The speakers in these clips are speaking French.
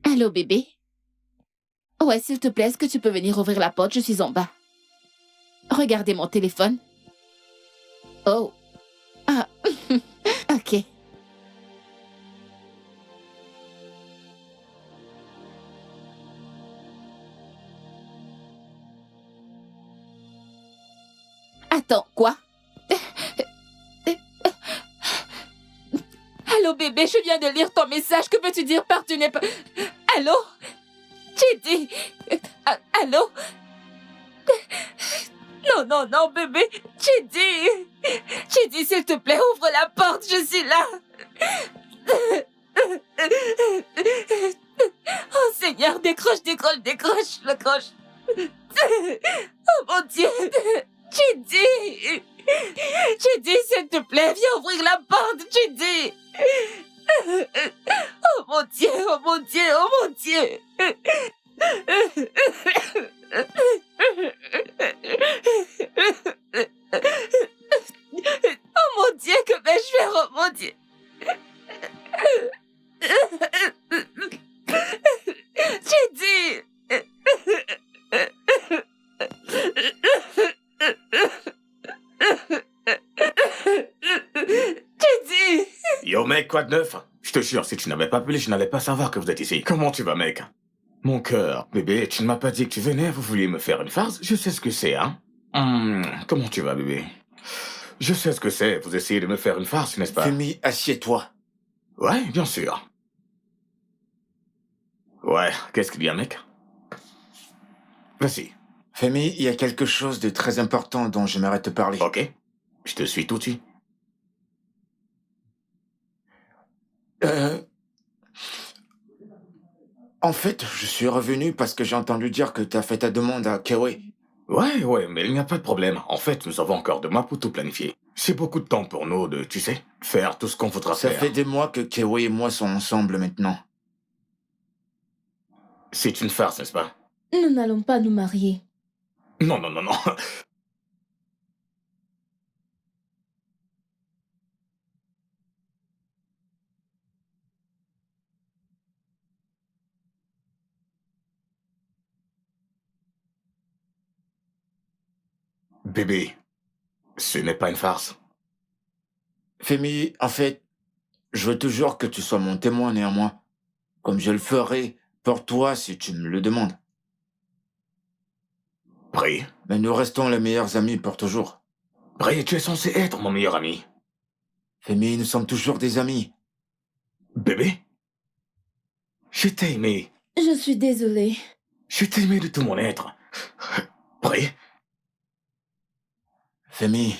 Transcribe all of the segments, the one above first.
Allô, bébé? Ouais, s'il te plaît, est-ce que tu peux venir ouvrir la porte? Je suis en bas. Regardez mon téléphone. Oh. Ah. OK. Attends, quoi? Allô, bébé, je viens de lire ton message. Que veux-tu dire par tu n'es pas... Allô? J'ai dit... Allô? Non, non, non, bébé. J'ai dit, s'il te plaît, ouvre la porte, je suis là. Oh, Seigneur, décroche, décroche, décroche, décroche. Oh, mon Dieu. J'ai dit, s'il te plaît, viens ouvrir la porte, j'ai dit. Oh, mon Dieu, oh, mon Dieu, oh, mon Dieu. Oh mon Dieu, que vais-je faire? Oh mon Dieu. J'ai dit. J'ai dit. Yo mec, quoi de neuf? Je te jure, si tu n'avais pas appelé, je n'allais pas savoir que vous êtes ici. Comment tu vas, mec? Mon cœur, bébé, tu ne m'as pas dit que tu venais, vous vouliez me faire une farce? Je sais ce que c'est, hein? Comment tu vas, bébé? Je sais ce que c'est, vous essayez de me faire une farce, n'est-ce pas? Femi, assieds-toi. Ouais, bien sûr. Ouais, qu'est-ce qu'il y a, mec? Vas-y. Femi, il y a quelque chose de très important dont j'aimerais te parler. Ok, je te suis tout de suite. En fait, je suis revenu parce que j'ai entendu dire que tu as fait ta demande à Kewe. Ouais, mais il n'y a pas de problème. En fait, nous avons encore 2 mois pour tout planifier. C'est beaucoup de temps pour nous de, tu sais, faire tout ce qu'on voudra Ça faire. fait des mois que Kewe et moi sont ensemble maintenant. C'est une farce, n'est-ce pas? Nous n'allons pas nous marier. Non. Bébé, ce n'est pas une farce. Femi, en fait, je veux toujours que tu sois mon témoin néanmoins, comme je le ferai pour toi si tu me le demandes. Brie, Mais nous restons les meilleurs amis pour toujours. Brie, tu es censé être mon meilleur ami. Femi, nous sommes toujours des amis. Bébé, je t'ai aimé. Je suis désolée. Je t'ai aimé de tout mon être. Brie, Femi,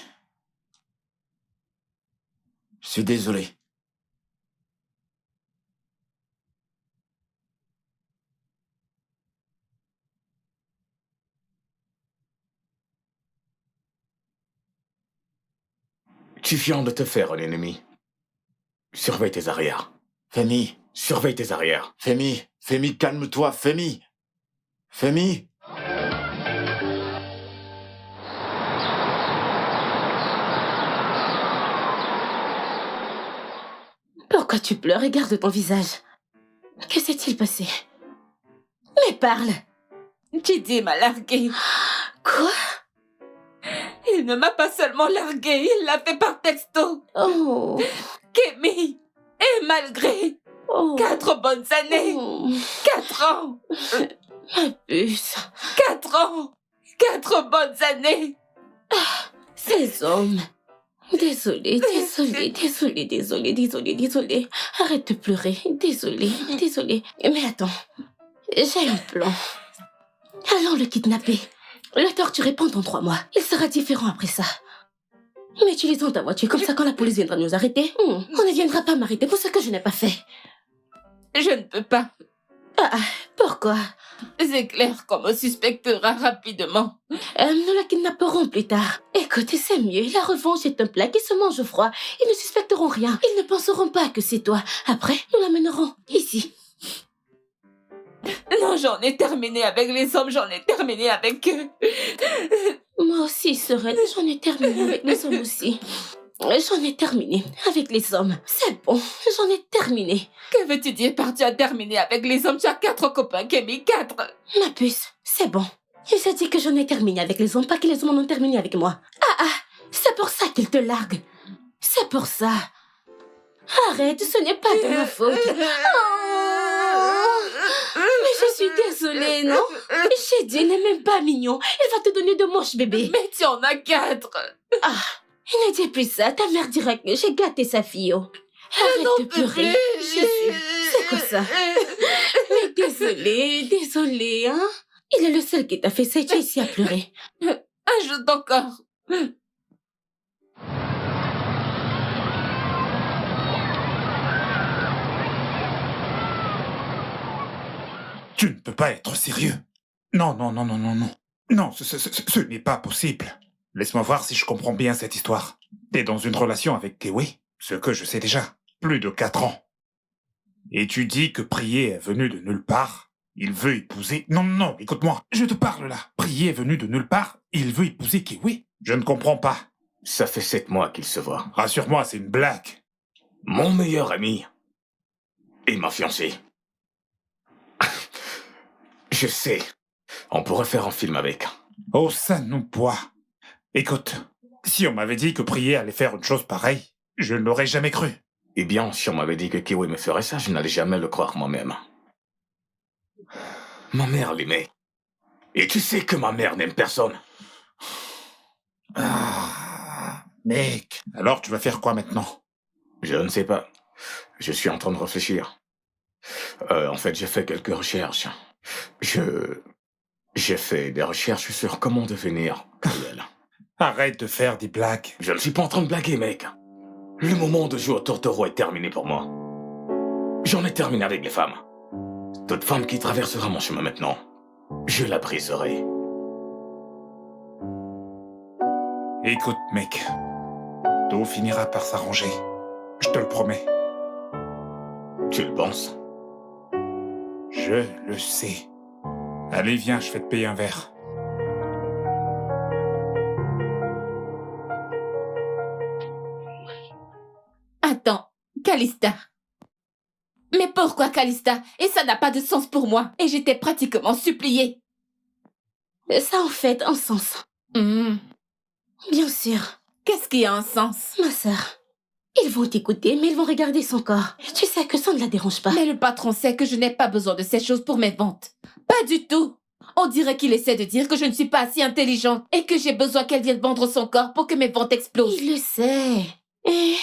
je suis désolé. tu viens de te faire un ennemi. Surveille tes arrières. Femi, Surveille tes arrières. Femi, calme-toi, Femi. Femi. Pourquoi tu pleures? Regarde ton visage. Que s'est-il passé? Mais parle! Chidi m'a largué. Quoi? Il ne m'a pas seulement largué, il l'a fait par texto. Oh. Kémy. Et malgré Oh. 4 bonnes années. Oh. 4 ans. Ma puce. 4 ans. 4 bonnes années. Ces hommes. Désolée. Arrête de pleurer. Désolée. Mais attends. J'ai un plan. Allons le kidnapper. Le torturer pendant 3 mois. Il sera différent après ça. Mais utilisons ta voiture, comme ça quand la police viendra nous arrêter, on ne viendra pas m'arrêter pour ce que je n'ai pas fait. Je ne peux pas. Ah, pourquoi? C'est clair qu'on me suspectera rapidement. Nous la kidnapperons plus tard. Écoute, c'est mieux. La revanche est un plat qui se mange froid. Ils ne suspecteront rien. Ils ne penseront pas que c'est toi. Après, nous l'amènerons ici. Non, j'en ai terminé avec les hommes, j'en ai terminé avec eux. Moi aussi, Serena, j'en ai terminé avec les hommes aussi. J'en ai terminé avec les hommes. C'est bon, j'en ai terminé. Que veux-tu dire par tu as terminé avec les hommes? Tu as 4 copains, Kémy, 4. Ma puce, c'est bon. J'ai dit que j'en ai terminé avec les hommes, pas que les hommes en ont terminé avec moi. C'est pour ça qu'ils te larguent. C'est pour ça. Arrête, ce n'est pas de ma faute. Mais je suis désolée, non? Chidi n'est même pas mignon. Il va te donner de moches bébés. Mais tu en as 4. Ne dis plus ça. Ta mère dira que j'ai gâté sa fille. Arrête de pleurer. Jésus, c'est quoi ça? Mais désolée, hein? Il est le seul qui t'a fait ça et tu es ici à pleurer. Ajoute encore. Tu ne peux pas être sérieux. Non. Non, ce n'est pas possible. Laisse-moi voir si je comprends bien cette histoire. T'es dans une relation avec Kewi, ce que je sais déjà. Plus de 4 ans. Et tu dis que Prié est venu de nulle part. Il veut épouser... Non, écoute-moi. Je te parle là. Prié est venu de nulle part. Il veut épouser Kewi. Je ne comprends pas. Ça fait 7 mois qu'ils se voient. Rassure-moi, c'est une blague. Mon meilleur ami et ma fiancée. Je sais. On pourrait faire un film avec. Oh, ça nous poids. Écoute, si on m'avait dit que Prié allait faire une chose pareille, je ne l'aurais jamais cru. Eh bien, si on m'avait dit que Kiwi me ferait ça, je n'allais jamais le croire moi-même. Ma mère l'aimait. Et tu sais que ma mère n'aime personne. Mec, alors tu vas faire quoi maintenant? Je ne sais pas. Je suis en train de réfléchir. En fait, j'ai fait quelques recherches. J'ai fait des recherches sur comment devenir cruel. Arrête de faire des blagues. Je ne suis pas en train de blaguer, mec. Le moment de jouer au tourtereau est terminé pour moi. J'en ai terminé avec les femmes. Toute femme qui traversera mon chemin maintenant, je la briserai. Écoute, mec. Tout finira par s'arranger. Je te le promets. Tu le penses? Je le sais. Allez, viens, je vais te payer un verre. Attends, Calista. Mais pourquoi Calista? Et ça n'a pas de sens pour moi. Et j'étais pratiquement suppliée. Ça en fait un sens. Bien sûr. Qu'est-ce qui a un sens? Ma sœur, ils vont t'écouter, mais ils vont regarder son corps. Tu sais que ça ne la dérange pas. Mais le patron sait que je n'ai pas besoin de ces choses pour mes ventes. Pas du tout. On dirait qu'il essaie de dire que je ne suis pas assez intelligente et que j'ai besoin qu'elle vienne vendre son corps pour que mes ventes explosent. Il le sait. Et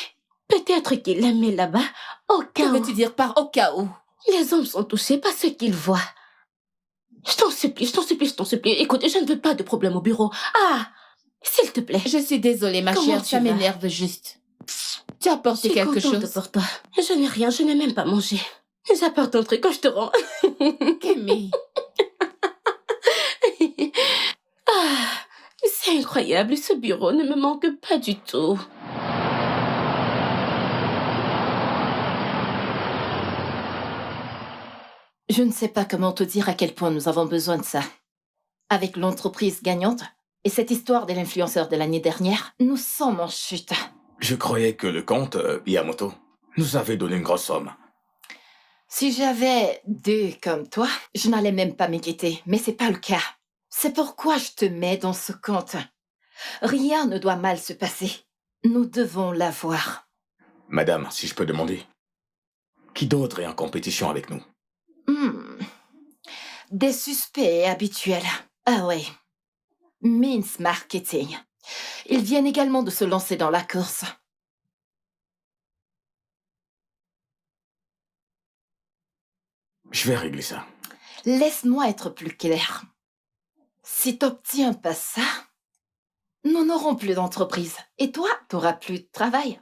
peut-être qu'il la met là-bas au cas où. Que veux-tu dire par au cas où? Les hommes sont touchés par ce qu'ils voient. Je t'en supplie. Écoute, je ne veux pas de problème au bureau. S'il te plaît. Je suis désolée, ma Comment chère, tu ça vas? m'énerve juste. Tu as Je apporté suis quelque contente chose? pour toi. Je n'ai rien, je n'ai même pas mangé. J'apporte un truc quand je te rends. Kémy. C'est incroyable, ce bureau ne me manque pas du tout. Je ne sais pas comment te dire à quel point nous avons besoin de ça. Avec l'entreprise gagnante et cette histoire de l'influenceur de l'année dernière, nous sommes en chute. Je croyais que le comte, Yamoto, nous avait donné une grosse somme. Si j'avais 2 comme toi, je n'allais même pas m'inquiéter, mais c'est pas le cas. C'est pourquoi je te mets dans ce compte. Rien ne doit mal se passer. Nous devons l'avoir. Madame, si je peux demander, qui d'autre est en compétition avec nous? Des suspects habituels. Ah ouais. Means Marketing. Ils viennent également de se lancer dans la course. Je vais régler ça. Laisse-moi être plus clair. Si t'obtiens pas ça, nous n'aurons plus d'entreprise. Et toi, t'auras plus de travail.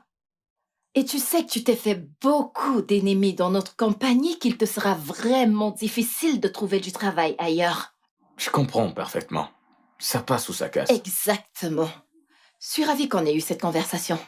Et tu sais que tu t'es fait beaucoup d'ennemis dans notre compagnie, qu'il te sera vraiment difficile de trouver du travail ailleurs. Je comprends parfaitement. Ça passe ou ça casse. Exactement. Je suis ravie qu'on ait eu cette conversation.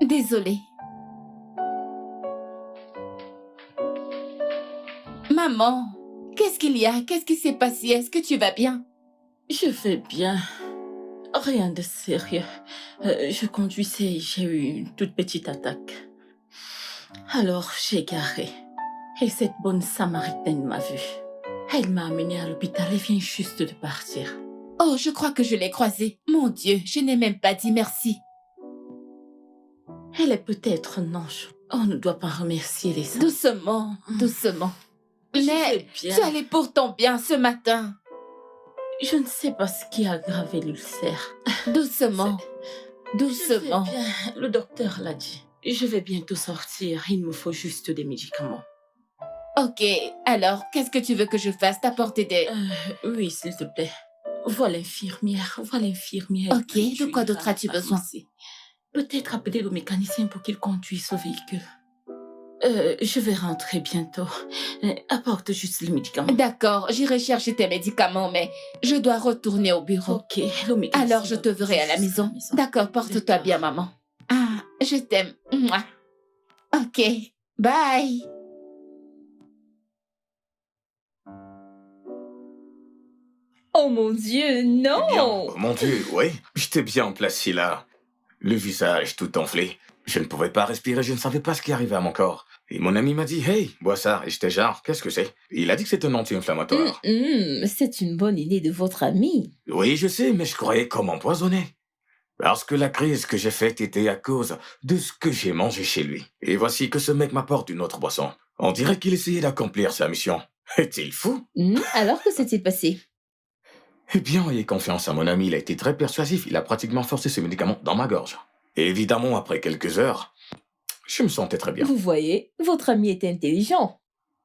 Désolée. Maman, qu'est-ce qu'il y a? Qu'est-ce qui s'est passé? Est-ce que tu vas bien? Je vais bien. Rien de sérieux. Je conduisais et j'ai eu une toute petite attaque. Alors, j'ai garé. Et cette bonne Samaritaine m'a vue. Elle m'a amenée à l'hôpital et vient juste de partir. Oh, je crois que je l'ai croisée. Mon Dieu, je n'ai même pas dit merci. Elle est peut-être un ange. On ne doit pas remercier les anges. Doucement, doucement. Je Mais vais bien. tu allais pourtant bien ce matin. Je ne sais pas ce qui a aggravé l'ulcère. Doucement, doucement. Je vais bien. Le docteur l'a dit. Je vais bientôt sortir. Il me faut juste des médicaments. Ok, alors, qu'est-ce que tu veux que je fasse? T'apporter des... Oui, s'il te plaît. Vois l'infirmière. Ok, de quoi d'autre as-tu besoin? Peut-être appeler le mécanicien pour qu'il conduise le véhicule. Je vais rentrer bientôt. Apporte juste les médicaments. D'accord, j'irai chercher tes médicaments, mais je dois retourner au bureau. Ok, le mécanicien. Alors, je te verrai à la maison. D'accord, porte-toi D'accord. bien, maman. Ah, je t'aime. Mouah. Ok, bye. Oh mon Dieu, non! Eh bien, oh mon Dieu, oui. J'étais bien placé là. Le visage tout enflé. Je ne pouvais pas respirer, je ne savais pas ce qui arrivait à mon corps. Et mon ami m'a dit, hey, bois ça. Et j'étais genre, qu'est-ce que c'est? Et il a dit que c'est un anti-inflammatoire. C'est une bonne idée de votre ami. Oui, je sais, mais je croyais qu'on m'empoisonnait. Parce que la crise que j'ai faite était à cause de ce que j'ai mangé chez lui. Et voici que ce mec m'apporte une autre boisson. On dirait qu'il essayait d'accomplir sa mission. Est-il fou? Alors que s'est-il passé? Eh bien, ayez confiance à mon ami, il a été très persuasif. Il a pratiquement forcé ses médicaments dans ma gorge. Et évidemment, après quelques heures, je me sentais très bien. Vous voyez, votre ami était intelligent.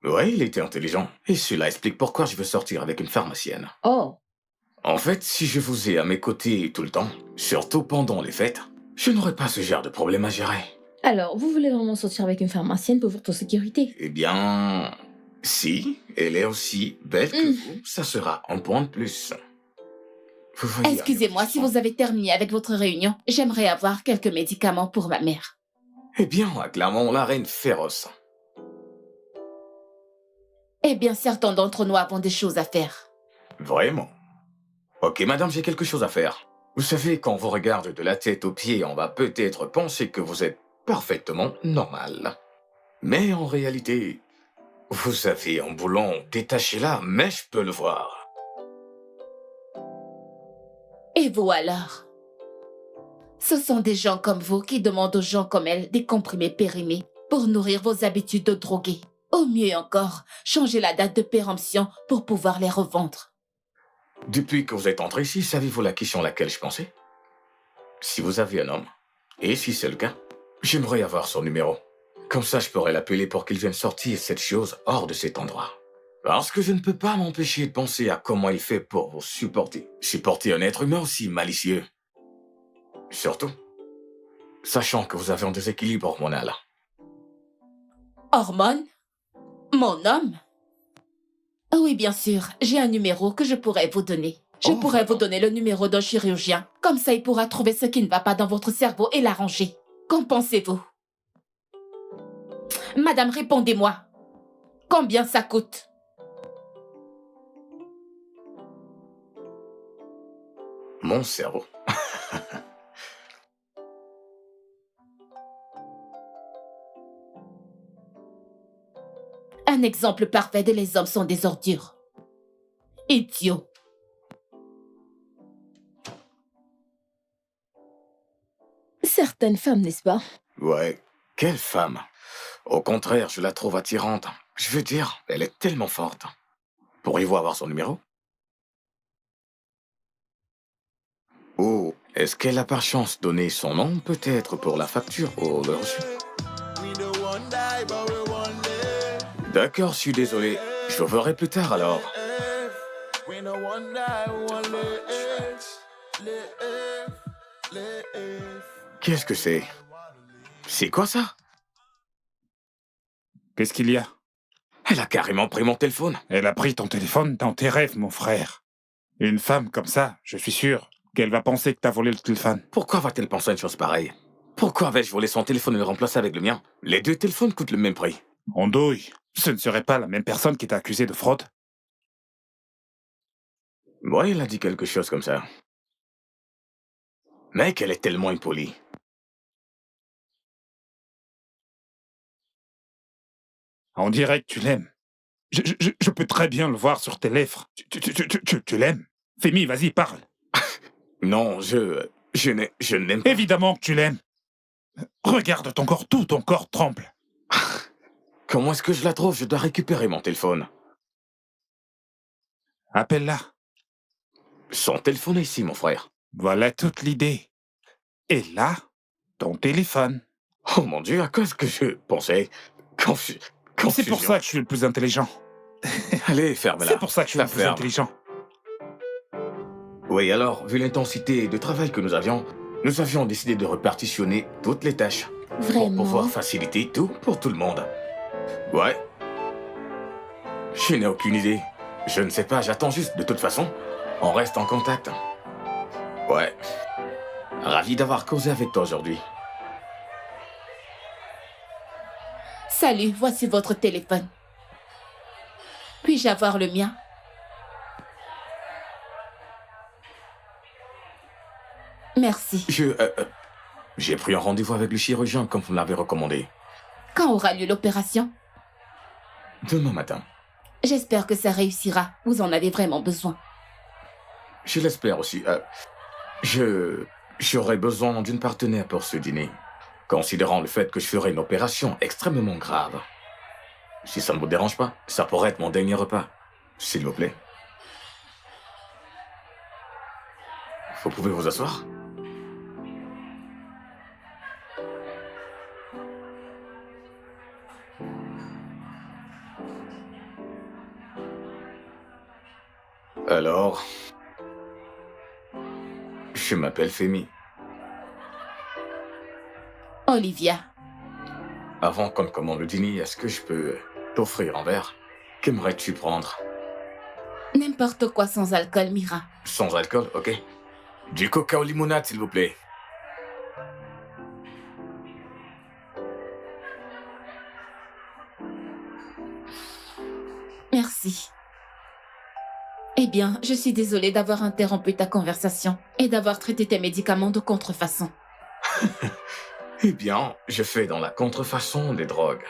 Ouais, il était intelligent. Et cela explique pourquoi je veux sortir avec une pharmacienne. Oh, En fait, si je vous ai à mes côtés tout le temps, surtout pendant les fêtes, je n'aurais pas ce genre de problème à gérer. alors vous voulez vraiment sortir avec une pharmacienne pour votre sécurité? Eh bien, si elle est aussi belle que vous, ça sera un point de plus. Vous voyez, Excusez-moi, si vous avez terminé avec votre réunion, j'aimerais avoir quelques médicaments pour ma mère. Eh bien, acclamons la reine féroce. Eh bien, certains d'entre nous avons des choses à faire. Vraiment. Ok, madame, j'ai quelque chose à faire. Vous savez, quand on vous regarde de la tête aux pieds, on va peut-être penser que vous êtes parfaitement normal. Mais en réalité, vous avez un boulon détaché là, mais je peux le voir. Et vous alors? Ce sont des gens comme vous qui demandent aux gens comme elle des comprimés périmés pour nourrir vos habitudes de droguer. Au mieux encore, changer la date de péremption pour pouvoir les revendre. Depuis que vous êtes entré ici, savez-vous la question à laquelle je pensais? Si vous avez un homme, et si c'est le cas, j'aimerais avoir son numéro. Comme ça, je pourrais l'appeler pour qu'il vienne sortir cette chose hors de cet endroit. Parce que je ne peux pas m'empêcher de penser à comment il fait pour vous supporter. Supporter un être humain aussi malicieux. Surtout, sachant que vous avez un déséquilibre hormonal. Hormones? Mon homme? Oui, bien sûr, j'ai un numéro que je pourrais vous donner. Je pourrais vous donner le numéro d'un chirurgien. Comme ça, il pourra trouver ce qui ne va pas dans votre cerveau et l'arranger. Qu'en pensez-vous? Madame, répondez-moi. Combien ça coûte? Mon cerveau. Un exemple parfait de les hommes sont des ordures. Idiots. Certaines femmes, n'est-ce pas? Ouais, quelle femme. Au contraire, je la trouve attirante. Je veux dire, elle est tellement forte. Pourriez-vous avoir son numéro? Oh, est-ce qu'elle a par chance donné son nom, peut-être pour la facture ou le reçu? D'accord, je suis désolé. Je vous verrai plus tard alors. Qu'est-ce que c'est? C'est quoi ça? Qu'est-ce qu'il y a? Elle a carrément pris mon téléphone. Elle a pris ton téléphone dans tes rêves, mon frère. Une femme comme ça, je suis sûr qu'elle va penser que t'as volé le téléphone. Pourquoi va-t-elle penser à une chose pareille? Pourquoi vais-je voler son téléphone et le remplacer avec le mien? Les deux téléphones coûtent le même prix. Andouille, ce ne serait pas la même personne qui t'a accusé de fraude? Ouais, elle a dit quelque chose comme ça. Mec, elle est tellement impolie. On dirait que tu l'aimes. Je peux très bien le voir sur tes lèvres. Tu l'aimes? Femi, vas-y, parle. Non, je n'aime pas. Évidemment que tu l'aimes. Regarde ton corps, tout ton corps tremble. Comment est-ce que je la trouve? Je dois récupérer mon téléphone. Appelle-la. Son téléphone est ici, mon frère. Voilà toute l'idée. Et là, ton téléphone. Oh mon Dieu, à cause que je pensais... C'est pour ça que je suis le plus intelligent. Allez, ferme-la. C'est pour ça que je suis La le plus ferme. intelligent. Oui, alors, vu l'intensité de travail que nous avions décidé de repartitionner toutes les tâches. Pour Vraiment? pouvoir faciliter tout pour tout le monde. Ouais. Je n'ai aucune idée. Je ne sais pas, j'attends juste. De toute façon, on reste en contact. Ouais. Ravi d'avoir causé avec toi aujourd'hui. Salut, voici votre téléphone. Puis-je avoir le mien? Merci. J'ai pris un rendez-vous avec le chirurgien comme vous me l'avez recommandé. Quand aura lieu l'opération? Demain matin. J'espère que ça réussira. Vous en avez vraiment besoin. Je l'espère aussi. J'aurais besoin d'une partenaire pour ce dîner, considérant le fait que je ferai une opération extrêmement grave. Si ça ne vous dérange pas, ça pourrait être mon dernier repas. S'il vous plaît. Vous pouvez vous asseoir? Alors, je m'appelle Femi. Olivia. Avant qu'on ne commande le dîner, est-ce que je peux t'offrir un verre? Qu'aimerais-tu prendre? N'importe quoi sans alcool, Mira. Sans alcool, ok. Du coca au limonade, s'il vous plaît. Merci. Eh bien, je suis désolée d'avoir interrompu ta conversation et d'avoir traité tes médicaments de contrefaçon. Eh bien, je fais dans la contrefaçon des drogues.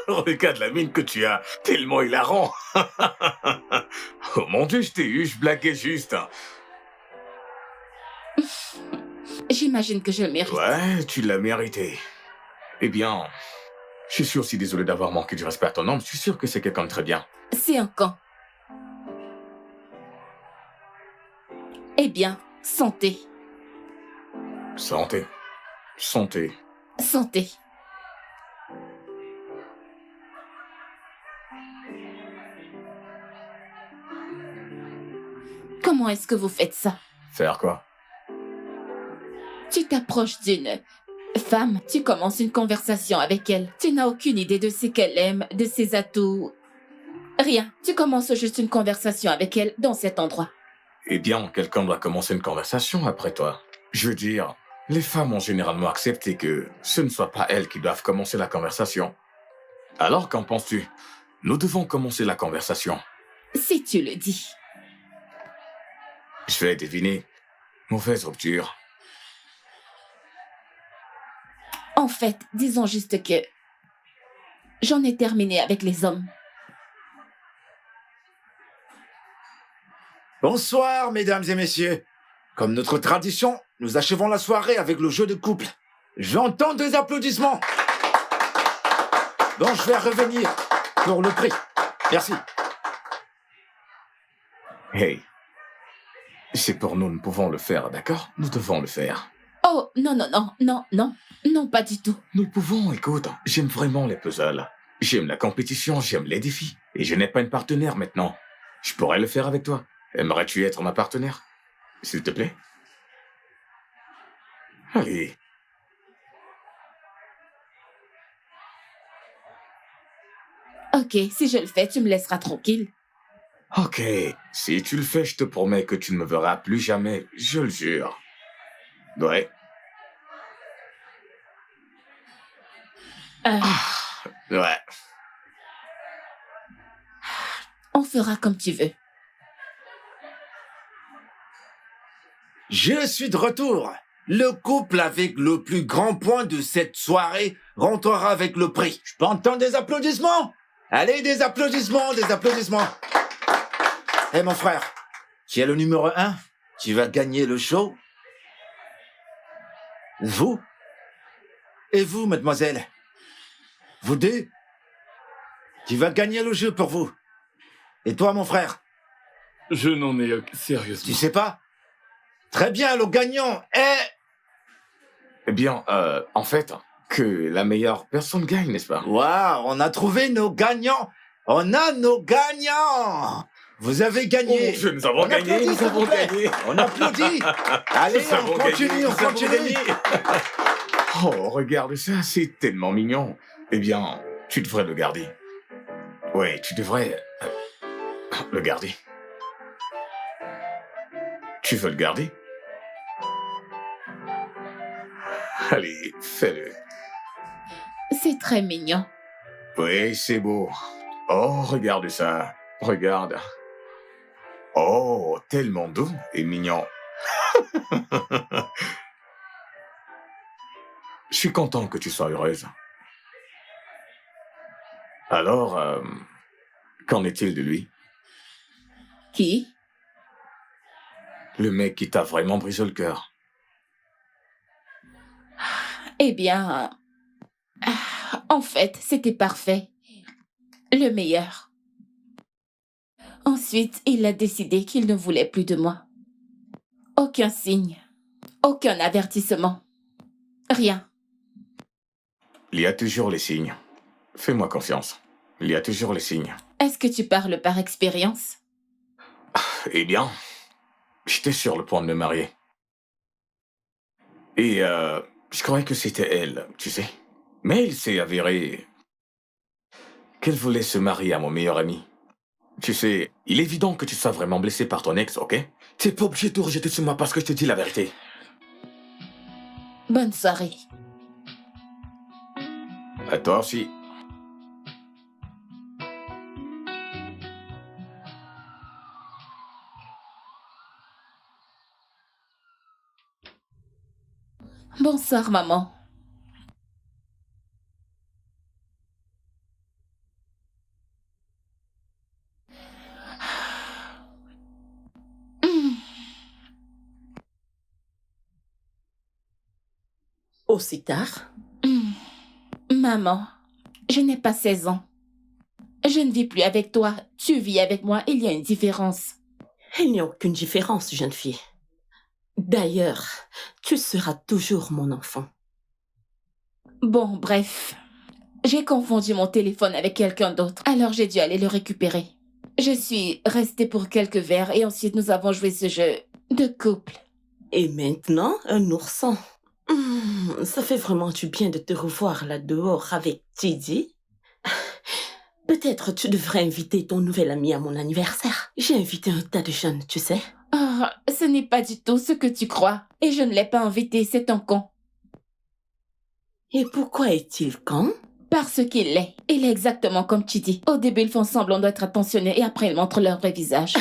Regarde la mine que tu as, tellement hilarant. Oh mon Dieu, je t'ai eu, je blaguais juste. J'imagine que je le mérite. Ouais, tu l'as mérité. Eh bien, je suis aussi désolé d'avoir manqué du respect à ton homme. Je suis sûr que c'est quelqu'un de très bien. C'est un camp. Eh bien, santé. Santé. Santé. Santé. Comment est-ce que vous faites ça? Faire quoi? Tu t'approches d'une femme, tu commences une conversation avec elle. Tu n'as aucune idée de ce qu'elle aime, de ses atouts. Rien. Tu commences juste une conversation avec elle dans cet endroit. Eh bien, quelqu'un doit commencer une conversation après toi. Je veux dire, les femmes ont généralement accepté que ce ne soit pas elles qui doivent commencer la conversation. Alors, qu'en penses-tu? Nous devons commencer la conversation. Si tu le dis. Je vais deviner. Mauvaise rupture. En fait, disons juste que j'en ai terminé avec les hommes. Bonsoir, mesdames et messieurs. Comme notre tradition, nous achevons la soirée avec le jeu de couple. J'entends des applaudissements. Donc, je vais revenir pour le prix. Merci. Hey. C'est pour nous, nous pouvons le faire, d'accord? Nous devons le faire. Oh, non, non, non, non, non, non, pas du tout. Nous pouvons, écoute, j'aime vraiment les puzzles. J'aime la compétition, j'aime les défis. Et je n'ai pas une partenaire maintenant. Je pourrais le faire avec toi. Aimerais-tu être ma partenaire? S'il te plaît? Allez. Ok, si je le fais, tu me laisseras tranquille. Ok, si tu le fais, je te promets que tu ne me verras plus jamais, je le jure. Ouais. Ouais. On fera comme tu veux. Je suis de retour. Le couple avec le plus grand point de cette soirée rentrera avec le prix. Je peux entendre des applaudissements? Allez, des applaudissements, des applaudissements. Hé, mon frère, tu es le numéro 1. Tu vas gagner le show. Vous? Et vous, mademoiselle? Vous deux? Tu vas gagner le jeu pour vous. Et toi, mon frère? Je n'en ai Tu sérieusement. sais pas? Très bien, le gagnant est... Eh bien, en fait, que la meilleure personne gagne, n'est-ce pas? Waouh, on a trouvé nos gagnants. On a nos gagnants. Vous avez gagné. Oh, nous avons On gagné, applaudit, nous s'il avons vous plaît. gagné. On applaudit. Allez, Nous avons on continue, gagné, on nous avons continue. gagné. Oh, regarde ça, c'est tellement mignon. Eh bien, tu devrais le garder. Ouais, tu devrais le garder. Tu veux le garder? Allez, fais-le. C'est très mignon. Oui, c'est beau. Oh, regarde ça. Regarde. Oh, tellement doux et mignon. Je suis content que tu sois heureuse. Alors, qu'en est-il de lui? Qui? Le mec qui t'a vraiment brisé le cœur. Eh bien, en fait, c'était parfait. Le meilleur. Ensuite, il a décidé qu'il ne voulait plus de moi. Aucun signe, aucun avertissement. Rien. Il y a toujours les signes. Fais-moi confiance. Il y a toujours les signes. Est-ce que tu parles par expérience? Eh bien, j'étais sur le point de me marier. Et je croyais que c'était elle, tu sais. Mais il s'est avéré qu'elle voulait se marier à mon meilleur ami. Tu sais, il est évident que tu sois vraiment blessé par ton ex, ok? T'es pas obligé de tout rejeter sur moi parce que je te dis la vérité. Bonne soirée. À toi aussi. Bonsoir, maman. Aussi tard? Maman, je n'ai pas 16 ans. Je ne vis plus avec toi. Tu vis avec moi. Il y a une différence. Il n'y a aucune différence, jeune fille. D'ailleurs, tu seras toujours mon enfant. Bon, bref. J'ai confondu mon téléphone avec quelqu'un d'autre, alors j'ai dû aller le récupérer. Je suis restée pour quelques verres et ensuite nous avons joué ce jeu de couple. Et maintenant, un ourson. Ça fait vraiment du bien de te revoir là dehors avec Didi. Peut-être tu devrais inviter ton nouvel ami à mon anniversaire. J'ai invité un tas de jeunes, tu sais. Oh, ce n'est pas du tout ce que tu crois. Et je ne l'ai pas invité, c'est un con. Et pourquoi est-il con? Parce qu'il l'est. Il est exactement comme tu dis. Au début, ils font semblant d'être attentionnés et après, ils montrent leur vrai visage.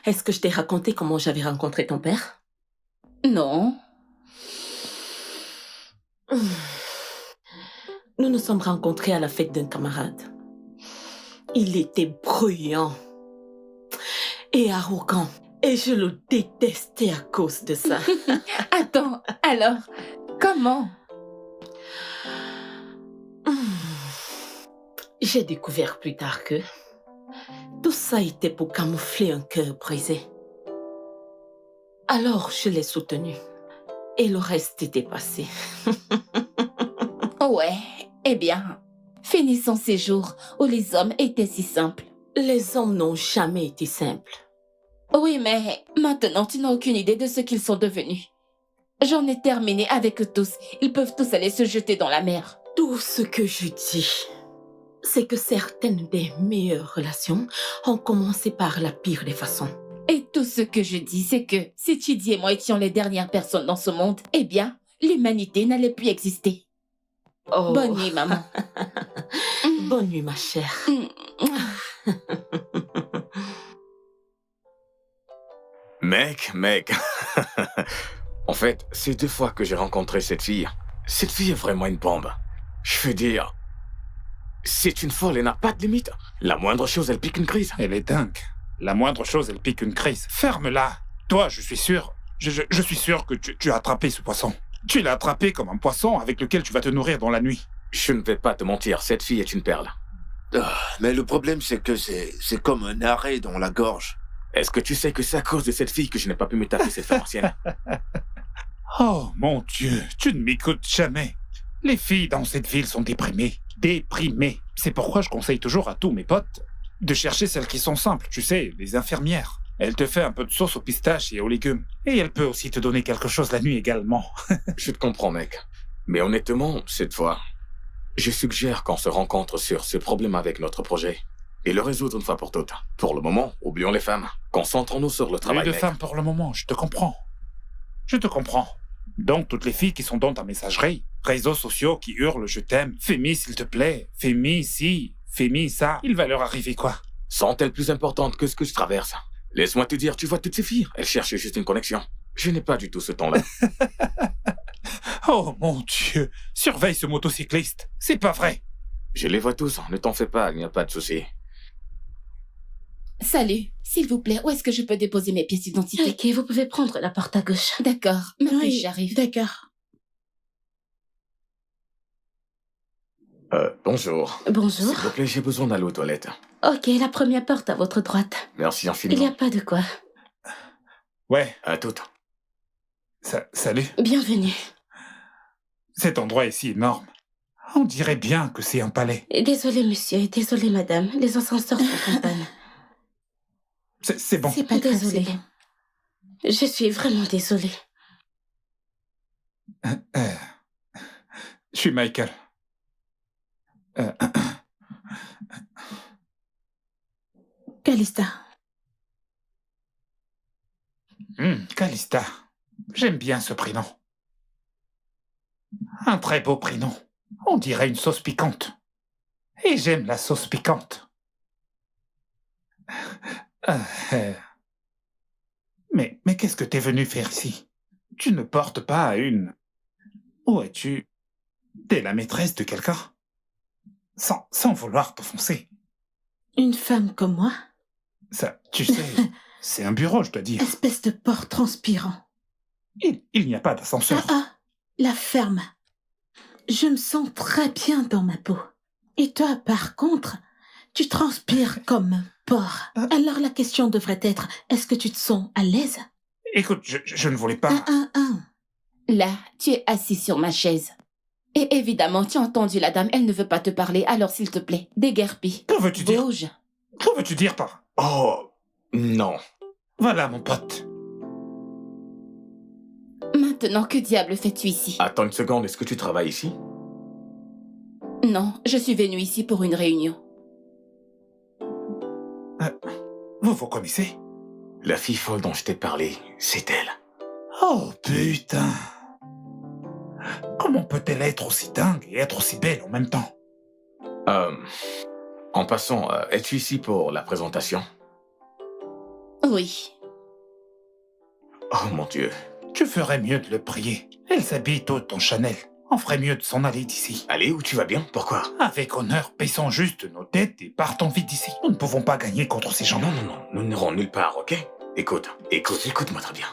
Est-ce que je t'ai raconté comment j'avais rencontré ton père? Non. Nous nous sommes rencontrés à la fête d'un camarade. Il était bruyant et arrogant. Et je le détestais à cause de ça. Attends, alors, comment? J'ai découvert plus tard que tout ça était pour camoufler un cœur brisé. Alors je l'ai soutenu. Et le reste était passé. Ouais, eh bien, finissons ces jours où les hommes étaient si simples. Les hommes n'ont jamais été simples. Oui, mais maintenant, tu n'as aucune idée de ce qu'ils sont devenus. J'en ai terminé avec eux tous. Ils peuvent tous aller se jeter dans la mer. Tout ce que je dis, c'est que certaines des meilleures relations ont commencé par la pire des façons. Et tout ce que je dis, c'est que si Chidi et moi étions les dernières personnes dans ce monde, eh bien, l'humanité n'allait plus exister. Oh. Bonne nuit, maman. Bonne nuit, ma chère. Mec. En fait, c'est 2 fois que j'ai rencontré cette fille. Cette fille est vraiment une bombe. Je veux dire, c'est une folle, elle n'a pas de limite. La moindre chose, elle pique une crise. Elle est dingue. La moindre chose, elle pique une crise. Ferme-la. Toi, je suis sûr. Je suis sûr que tu as attrapé ce poisson. Tu l'as attrapé comme un poisson avec lequel tu vas te nourrir dans la nuit. Je ne vais pas te mentir, cette fille est une perle. Mais le problème, c'est que c'est comme un arrêt dans la gorge. Est-ce que tu sais que c'est à cause de cette fille que je n'ai pas pu me taper cette femme ancienne? Oh, mon Dieu, tu ne m'écoutes jamais. Les filles dans cette ville sont déprimées. Déprimées. C'est pourquoi je conseille toujours à tous mes potes de chercher celles qui sont simples, tu sais, les infirmières. Elle te fait un peu de sauce aux pistaches et aux légumes. Et elle peut aussi te donner quelque chose la nuit également. Je te comprends, mec. Mais honnêtement, cette fois, je suggère qu'on se rencontre sur ce problème avec notre projet et le résoudre une fois pour toutes. Pour le moment, oublions les femmes. Concentrons-nous sur le travail, Plus de mec. femmes pour le moment, je te comprends. Je te comprends. Donc, toutes les filles qui sont dans ta messagerie, réseaux sociaux qui hurlent « je t'aime »,« fais-mi s'il te plaît »,« fais-mi ci »,« fais-mi ça », il va leur arriver quoi? Sont-elles plus importantes que ce que je traverse? Laisse-moi te dire, tu vois toutes ces filles, elles cherchent juste une connexion. Je n'ai pas du tout ce temps-là. Oh mon Dieu, surveille ce motocycliste, c'est pas vrai. Je les vois tous, ne t'en fais pas, il n'y a pas de souci. Salut, s'il vous plaît, où est-ce que je peux déposer mes pièces d'identité? Ok, vous pouvez prendre la porte à gauche. D'accord, maintenant Oui, j'arrive. D'accord. Bonjour. Bonjour. S'il vous plaît, j'ai besoin d'aller aux toilettes. Ok, la première porte à votre droite. Merci Il n'y infiniment. a pas de quoi. Ouais, À toutes. salut. Bienvenue. Cet endroit est si énorme. On dirait bien que c'est un palais. Désolé, monsieur, désolé, madame. Les ascenseurs sont en panne. C'est bon. C'est pas grave, c'est bon. Je suis vraiment désolée. Je suis Michael. Calista. Calista. J'aime bien ce prénom. Un très beau prénom. On dirait une sauce piquante. Et j'aime la sauce piquante. Mais qu'est-ce que t'es venu faire ici? Tu ne portes pas une... Où es-tu? T'es la maîtresse de quelqu'un? Sans vouloir t'offenser. Une femme comme moi? Ça, tu sais, c'est un bureau, je dois dire. Espèce de porc transpirant. Il n'y a pas d'ascenseur. La ferme. Je me sens très bien dans ma peau. Et toi, par contre, tu transpires comme un porc. Alors la question devrait être, est-ce que tu te sens à l'aise? Écoute, je ne voulais pas... Là, tu es assis sur ma chaise. Et évidemment, tu as entendu la dame, elle ne veut pas te parler, alors s'il te plaît, déguerpis. Que veux-tu dire? Bouge. Que veux-tu dire par... Oh, non. Voilà, mon pote. Maintenant, que diable fais-tu ici? Attends une seconde, est-ce que tu travailles ici? Non, je suis venue ici pour une réunion. Vous vous connaissez? La fille folle dont je t'ai parlé, c'est elle. Oh putain. Comment peut-elle être aussi dingue et être aussi belle en même temps? En passant, es-tu ici pour la présentation? Oui. Oh mon Dieu. Tu ferais mieux de le prier. Elle s'habille toute en Chanel. On ferait mieux de s'en aller d'ici. Allez, où tu vas bien? Pourquoi? Avec honneur, baissons juste nos têtes et partons vite d'ici. Nous ne pouvons pas gagner contre ces gens. Non, non, non, nous n'irons nulle part, ok? Écoute-moi très bien.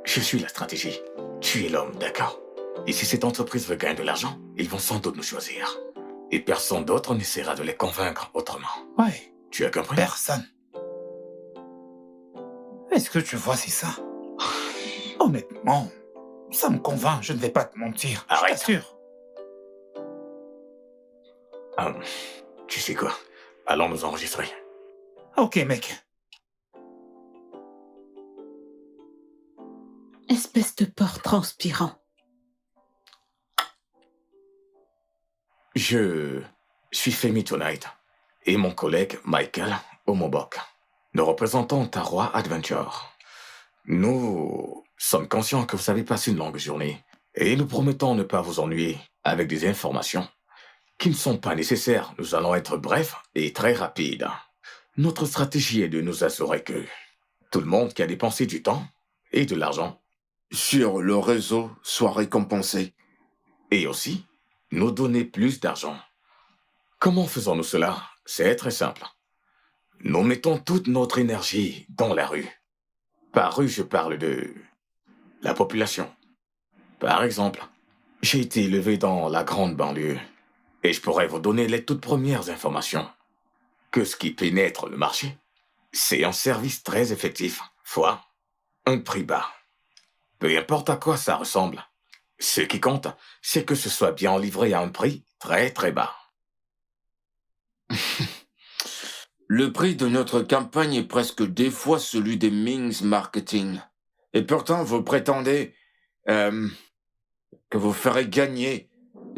Je suis la stratégie. Tu es l'homme, d'accord? Et si cette entreprise veut gagner de l'argent, ils vont sans doute nous choisir. Et personne d'autre n'essaiera de les convaincre autrement. Ouais, Tu as compris? personne. Est-ce que tu vois, c'est ça? Honnêtement, ça me convainc, je ne vais pas te mentir. Arrête. Je t'assure. Tu sais quoi? Allons nous enregistrer. Ok, mec. Espèce de porc transpirant. Je suis Femi Tonight et mon collègue Michael Omobok. Nous représentons Tarwa Adventure. Nous sommes conscients que vous avez passé une longue journée et nous promettons ne pas vous ennuyer avec des informations qui ne sont pas nécessaires. Nous allons être brefs et très rapides. Notre stratégie est de nous assurer que tout le monde qui a dépensé du temps et de l'argent Sur le réseau soit récompensé. et aussi nous donner plus d'argent. Comment faisons-nous cela? C'est très simple. Nous mettons toute notre énergie dans la rue. Par rue, je parle de la population. Par exemple, j'ai été élevé dans la grande banlieue et je pourrais vous donner les toutes premières informations. Que ce qui pénètre le marché, c'est un service très effectif, fois un prix bas. Peu importe à quoi ça ressemble. Ce qui compte, c'est que ce soit bien livré à un prix très très bas. Le prix de notre campagne est presque 2 fois celui des Mings Marketing. Et pourtant, vous prétendez que vous ferez gagner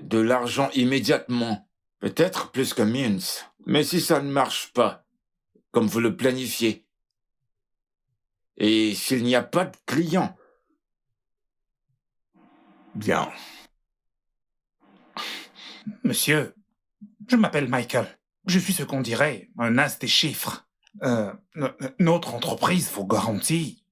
de l'argent immédiatement. Peut-être plus que Mings. Mais si ça ne marche pas, comme vous le planifiez, et s'il n'y a pas de clients, Bien. Monsieur, je m'appelle Michael. Je suis ce qu'on dirait un as des chiffres. Notre entreprise vous garantit,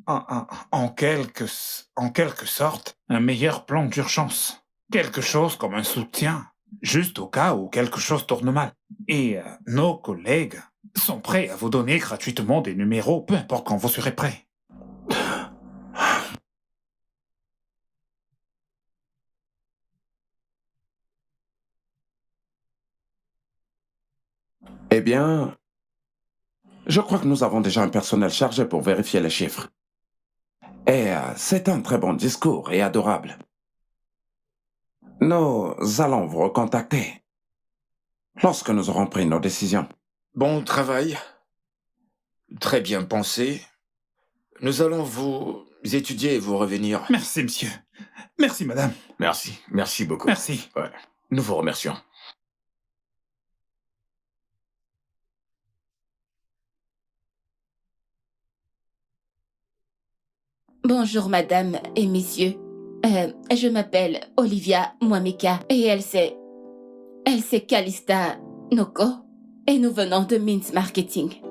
en quelque sorte, un meilleur plan d'urgence. Quelque chose comme un soutien, juste au cas où quelque chose tourne mal. Et nos collègues sont prêts à vous donner gratuitement des numéros, peu importe quand vous serez prêts. Eh bien, je crois que nous avons déjà un personnel chargé pour vérifier les chiffres. Et c'est un très bon discours et adorable. Nous allons vous recontacter lorsque nous aurons pris nos décisions. bon travail, très bien pensé. Nous allons vous étudier et vous revenir. Merci, monsieur. Merci, madame. Merci beaucoup. Merci. Ouais. Nous vous remercions. Bonjour, madame et messieurs. Je m'appelle Olivia Mwamika et elle c'est Calista Noko et nous venons de Mins Marketing.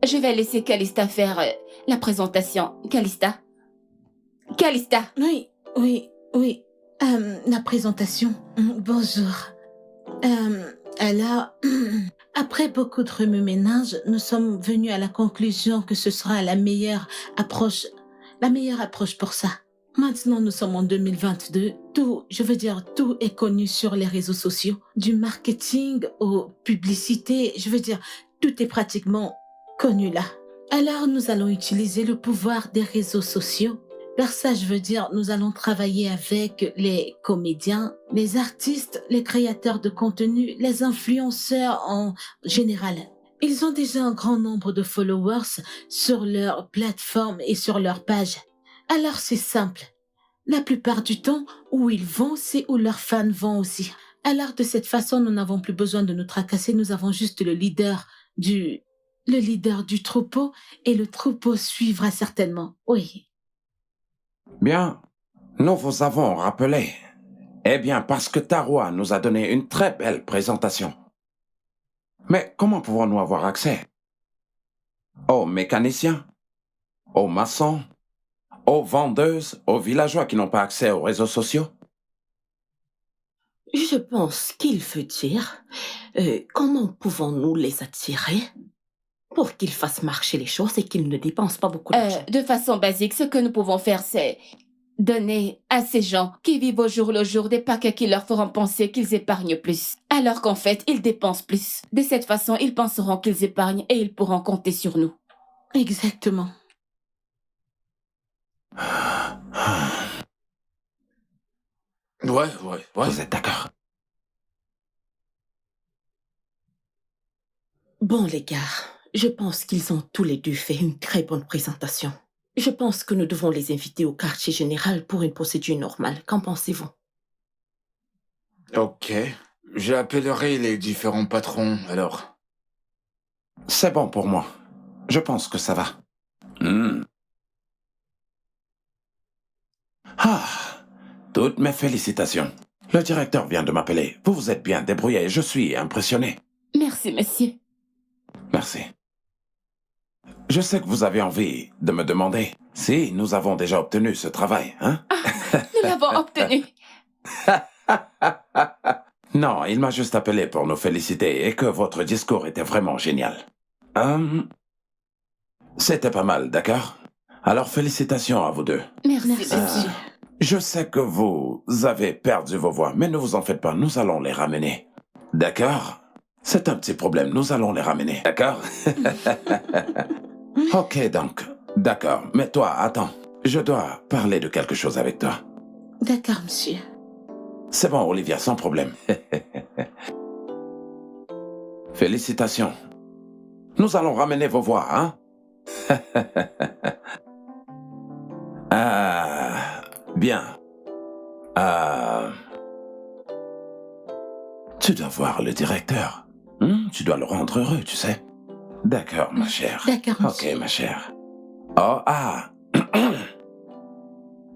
Je vais laisser Calista faire la présentation. Calista. Oui. La présentation. Bonjour. Alors, après beaucoup de remue-ménage, nous sommes venus à la conclusion que ce sera la meilleure approche pour ça. Maintenant, nous sommes en 2022. Tout est connu sur les réseaux sociaux. Du marketing aux publicités, tout est pratiquement connu là. Alors, nous allons utiliser le pouvoir des réseaux sociaux. Par ça, nous allons travailler avec les comédiens, les artistes, les créateurs de contenu, les influenceurs en général. Ils ont déjà un grand nombre de followers sur leur plateforme et sur leur page. Alors c'est simple. La plupart du temps, où ils vont, c'est où leurs fans vont aussi. Alors de cette façon, nous n'avons plus besoin de nous tracasser, nous avons juste le leader du le leader du troupeau et le troupeau suivra certainement. Oui. Bien, nous vous avons rappelé. Eh bien, parce que Tarwa nous a donné une très belle présentation. Mais comment pouvons-nous avoir accès? Aux mécaniciens, aux maçons, aux vendeuses, aux villageois qui n'ont pas accès aux réseaux sociaux? Je pense qu'il veut dire comment pouvons-nous les attirer pour qu'ils fassent marcher les choses et qu'ils ne dépensent pas beaucoup d'argent. De façon basique, ce que nous pouvons faire, c'est donner à ces gens qui vivent au jour le jour des paquets qui leur feront penser qu'ils épargnent plus, alors qu'en fait, ils dépensent plus. De cette façon, ils penseront qu'ils épargnent et ils pourront compter sur nous. Exactement. Ouais. Vous êtes d'accord? Bon, les gars, je pense qu'ils ont tous les deux fait une très bonne présentation. Je pense que nous devons les inviter au quartier général pour une procédure normale. Qu'en pensez-vous? Ok. J'appellerai les différents patrons, alors. C'est bon pour moi. Je pense que ça va. Ah, toutes mes félicitations. Le directeur vient de m'appeler. Vous vous êtes bien débrouillé. Je suis impressionné. Merci, monsieur. Merci. Je sais que vous avez envie de me demander si nous avons déjà obtenu ce travail, hein? Nous l'avons obtenu. Non, il m'a juste appelé pour nous féliciter et que votre discours était vraiment génial. C'était pas mal, d'accord? Alors félicitations à vous deux. Merci, monsieur. Je sais que vous avez perdu vos voix, mais ne vous en faites pas, nous allons les ramener. D'accord? C'est un petit problème, nous allons les ramener, d'accord? Ok, donc, d'accord. Mais toi, attends, je dois parler de quelque chose avec toi. D'accord, monsieur. C'est bon, Olivia, sans problème. Félicitations. Nous allons ramener vos voix, hein? Bien. Tu dois voir le directeur. Tu dois le rendre heureux, tu sais. D'accord, ma chère. D'accord, monsieur. Ok, ma chère. Oh,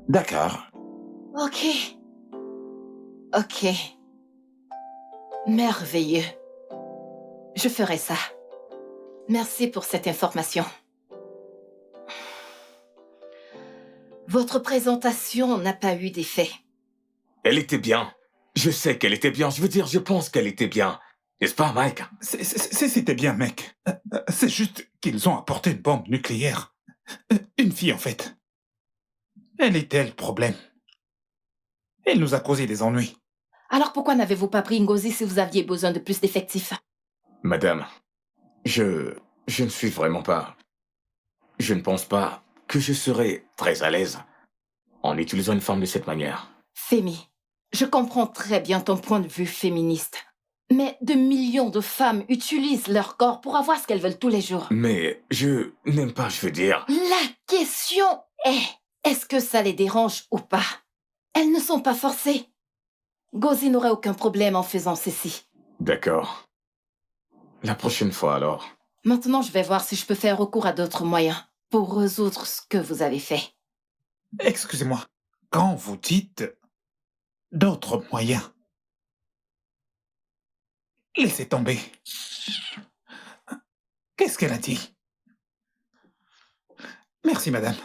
D'accord. Ok. Merveilleux. Je ferai ça. Merci pour cette information. Votre présentation n'a pas eu d'effet. Elle était bien. Je sais qu'elle était bien. Je veux dire, je pense qu'elle était bien. N'est-ce pas, Mike? C'était bien, mec. C'est juste qu'ils ont apporté une bombe nucléaire. Une fille, en fait. Elle était le problème. Elle nous a causé des ennuis. Alors pourquoi n'avez-vous pas pris Ngozi si vous aviez besoin de plus d'effectifs? Madame, je ne suis vraiment pas... Je ne pense pas que je serais très à l'aise en utilisant une femme de cette manière. Femi, je comprends très bien ton point de vue féministe. Mais de millions de femmes utilisent leur corps pour avoir ce qu'elles veulent tous les jours. Mais je n'aime pas, je veux dire... La question est-ce que ça les dérange ou pas? Elles ne sont pas forcées. Ngozi n'aurait aucun problème en faisant ceci. D'accord. La prochaine fois, alors. Maintenant, je vais voir si je peux faire recours à d'autres moyens pour résoudre ce que vous avez fait. Excusez-moi, quand vous dites d'autres moyens, laissez tomber. Qu'est-ce qu'elle a dit? Merci, madame.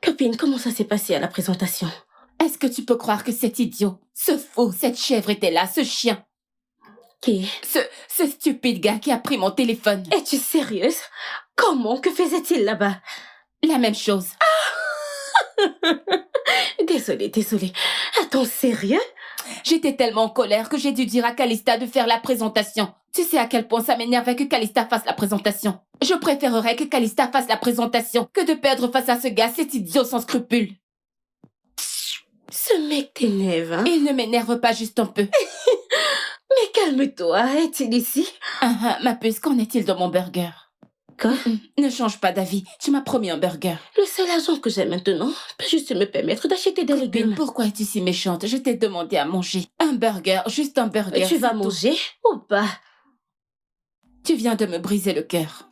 Copine, comment ça s'est passé à la présentation? Est-ce que tu peux croire que cet idiot, ce fou, cette chèvre était là, ce chien? Qui? Ce stupide gars qui a pris mon téléphone. Es-tu sérieuse? Comment? Que faisait-il là-bas? La même chose. Désolée. Attends, sérieux? J'étais tellement en colère que j'ai dû dire à Calista de faire la présentation. Tu sais à quel point ça m'énervait que Calista fasse la présentation. Je préférerais que Calista fasse la présentation que de perdre face à ce gars, cet idiot sans scrupules. Ce mec t'énerve, hein? Il ne m'énerve pas juste un peu. Mais calme-toi, est-il ici? Ma puce, qu'en est-il de mon burger? Quoi? Ne change pas d'avis, tu m'as promis un burger. Le seul argent que j'ai maintenant peut juste me permettre d'acheter des légumes. Pourquoi es-tu si méchante? Je t'ai demandé à manger. Un burger, juste un burger. Tu vas manger ou pas? viens de me briser le cœur.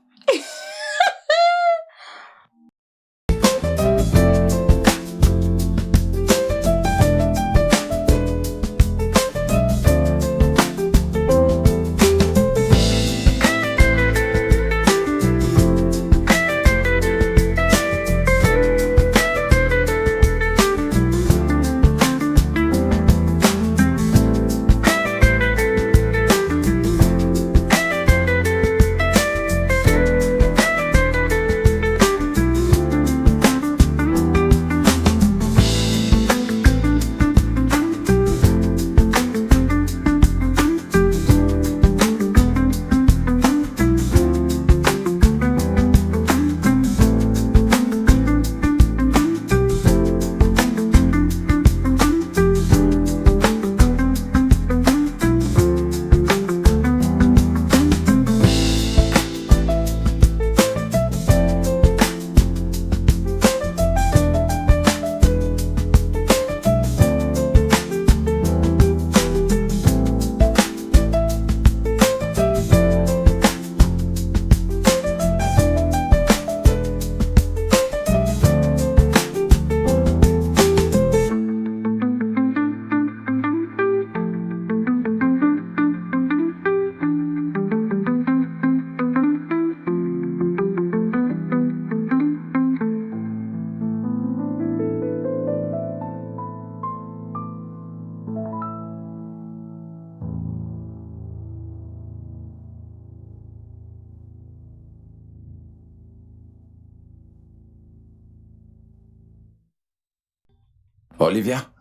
Olivia,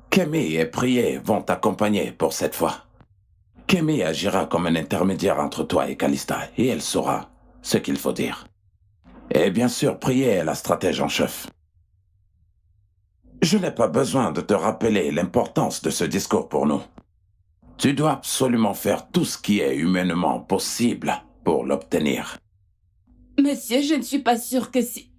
Kemi et Prié vont t'accompagner pour cette fois. Kemi agira comme un intermédiaire entre toi et Calista, et elle saura ce qu'il faut dire. Et bien sûr, Prié est la stratège en chef. Je n'ai pas besoin de te rappeler l'importance de ce discours pour nous. Tu dois absolument faire tout ce qui est humainement possible pour l'obtenir. Monsieur, je ne suis pas sûre que si...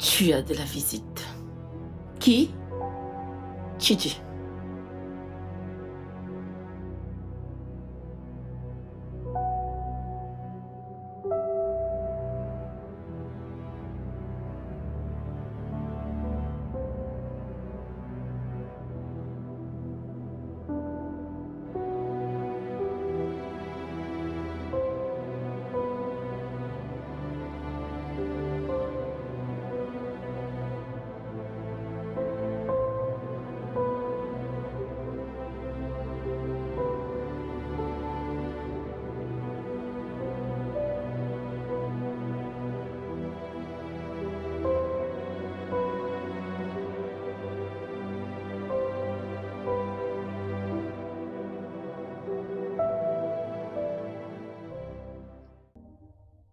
Tu as de la visite. Qui? Chiji.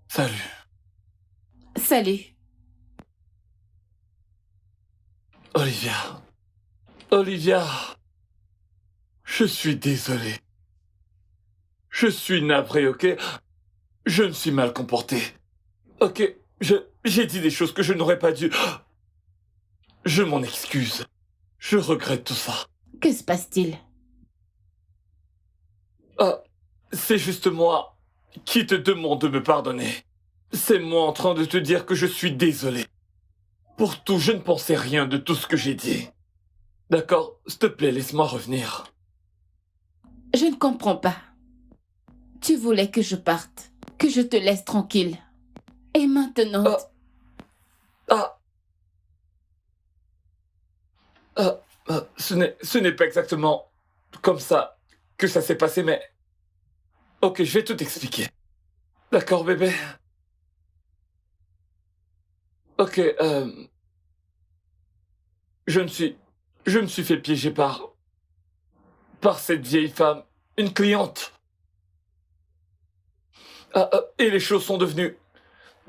Salut. Salut. Olivia. Olivia. Je suis désolé. Je suis navré, ok? Je me suis mal comporté. Ok, j'ai dit des choses que je n'aurais pas dû. Je m'en excuse. Je regrette tout ça. Que se passe-t-il? Ah, c'est juste moi qui te demande de me pardonner. C'est moi en train de te dire que je suis désolé. Pour tout, je ne pensais rien de tout ce que j'ai dit. D'accord? S'il te plaît, laisse-moi revenir. Je ne comprends pas. Tu voulais que je parte, que je te laisse tranquille. Et maintenant... Ce n'est pas exactement comme ça que ça s'est passé, mais... Ok, je vais tout expliquer. D'accord, bébé? Ok, je me suis fait piéger par cette vieille femme, une cliente. Et les choses sont devenues,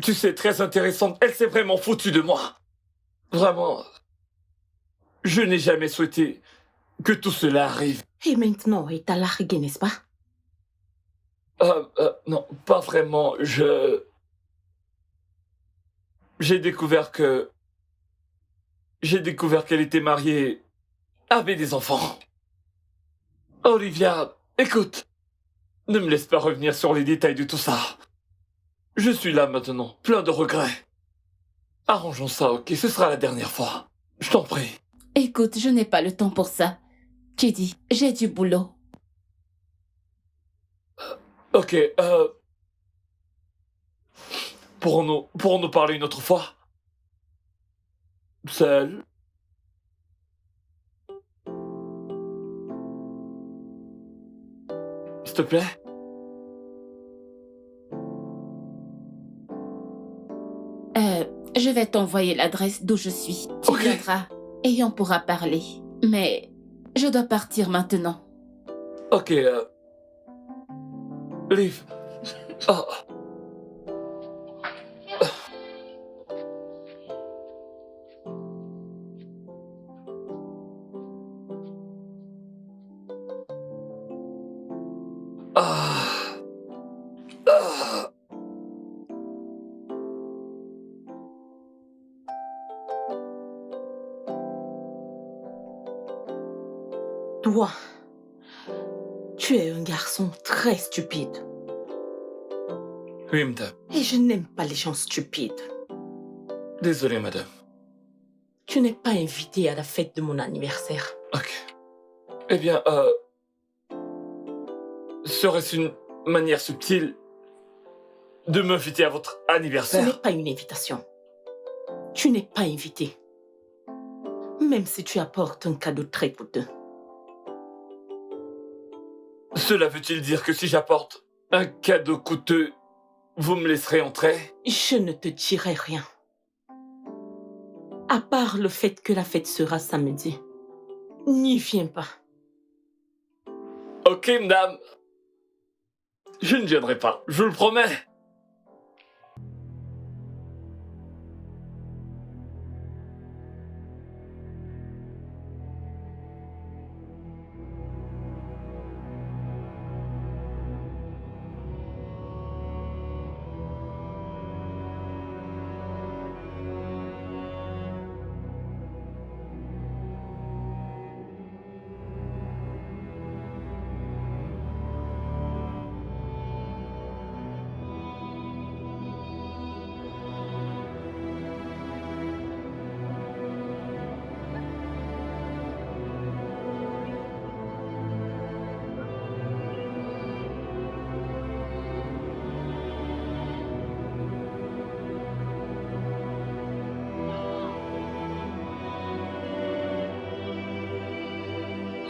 tu sais, très intéressantes. Elle s'est vraiment foutue de moi. Vraiment. Je n'ai jamais souhaité que tout cela arrive. Et maintenant, il t'a largué, n'est-ce pas? Non, pas vraiment. J'ai découvert qu'elle était mariée, avait des enfants. Olivia, écoute, ne me laisse pas revenir sur les détails de tout ça. Je suis là maintenant, plein de regrets. Arrangeons ça, ok? Ce sera la dernière fois. Je t'en prie. Écoute, je n'ai pas le temps pour ça. Chidi, j'ai du boulot. Ok, pourrons-nous parler une autre fois? Seul? S'il te plaît? Je vais t'envoyer l'adresse d'où je suis. Tu Ok. viendras et on pourra parler. Mais je dois partir maintenant. Ok, Liv. Oh. Ah. Ah. Toi, tu es un garçon très stupide. Oui, madame. Et je n'aime pas les gens stupides. Désolé, madame. Tu n'es pas invité à la fête de mon anniversaire. Ok. Eh bien, serait-ce une manière subtile de m'inviter à votre Ce n'est anniversaire? pas une invitation. Tu n'es pas invité. Même si tu apportes un cadeau très coûteux. Cela veut-il dire que si j'apporte un cadeau coûteux, vous me laisserez entrer? Je ne te dirai rien. À part le fait que la fête sera samedi. N'y viens pas. Ok, madame. Je ne viendrai pas, je vous le promets.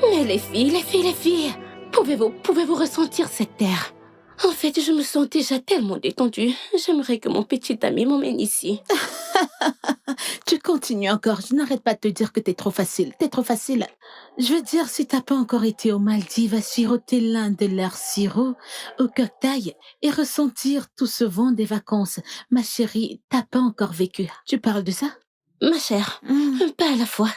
Mais les filles, pouvez-vous ressentir cette terre? En fait, je me sens déjà tellement détendue. J'aimerais que mon petit ami m'emmène ici. Tu continues encore. Je n'arrête pas de te dire que t'es trop facile. T'es trop facile. Je veux dire, si t'as pas encore été aux Maldives à siroter l'un de leurs sirops au cocktail et ressentir tout ce vent des vacances, ma chérie, t'as pas encore vécu. Tu parles de ça? Ma chère, un pas à la fois.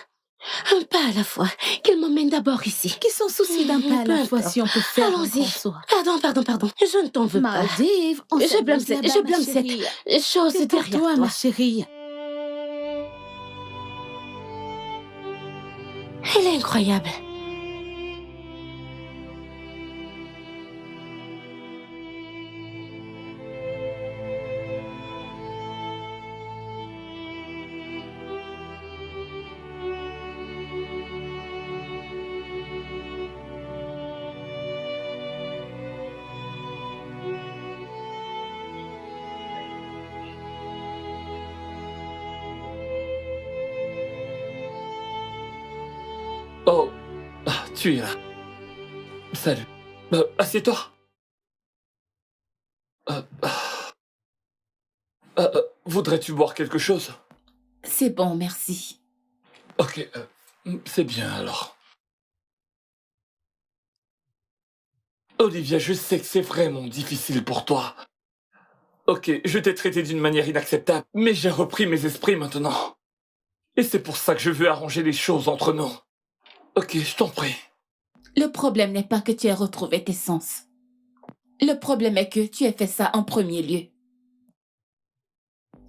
Un pas à la fois. Qu'il m'emmène d'abord ici. Qui s'en soucie d'un pas à Peu la fois importe. si on peut faire un Allons-y. grand saut? Pardon. Je ne t'en veux pas. Maldives, on Je s'amuse blâme là-bas, je ma blâme chérie. cette chose C'est pour derrière toi, toi. ma chérie. Elle est incroyable. Oh, tu es là. Salut. Assieds-toi. Voudrais-tu boire quelque chose? C'est bon, merci. Ok, c'est bien alors. Olivia, je sais que c'est vraiment difficile pour toi. Ok, je t'ai traité d'une manière inacceptable, mais j'ai repris mes esprits maintenant. Et c'est pour ça que je veux arranger les choses entre nous. Ok, je t'en prie. Le problème n'est pas que tu aies retrouvé tes sens. Le problème est que tu aies fait ça en premier lieu.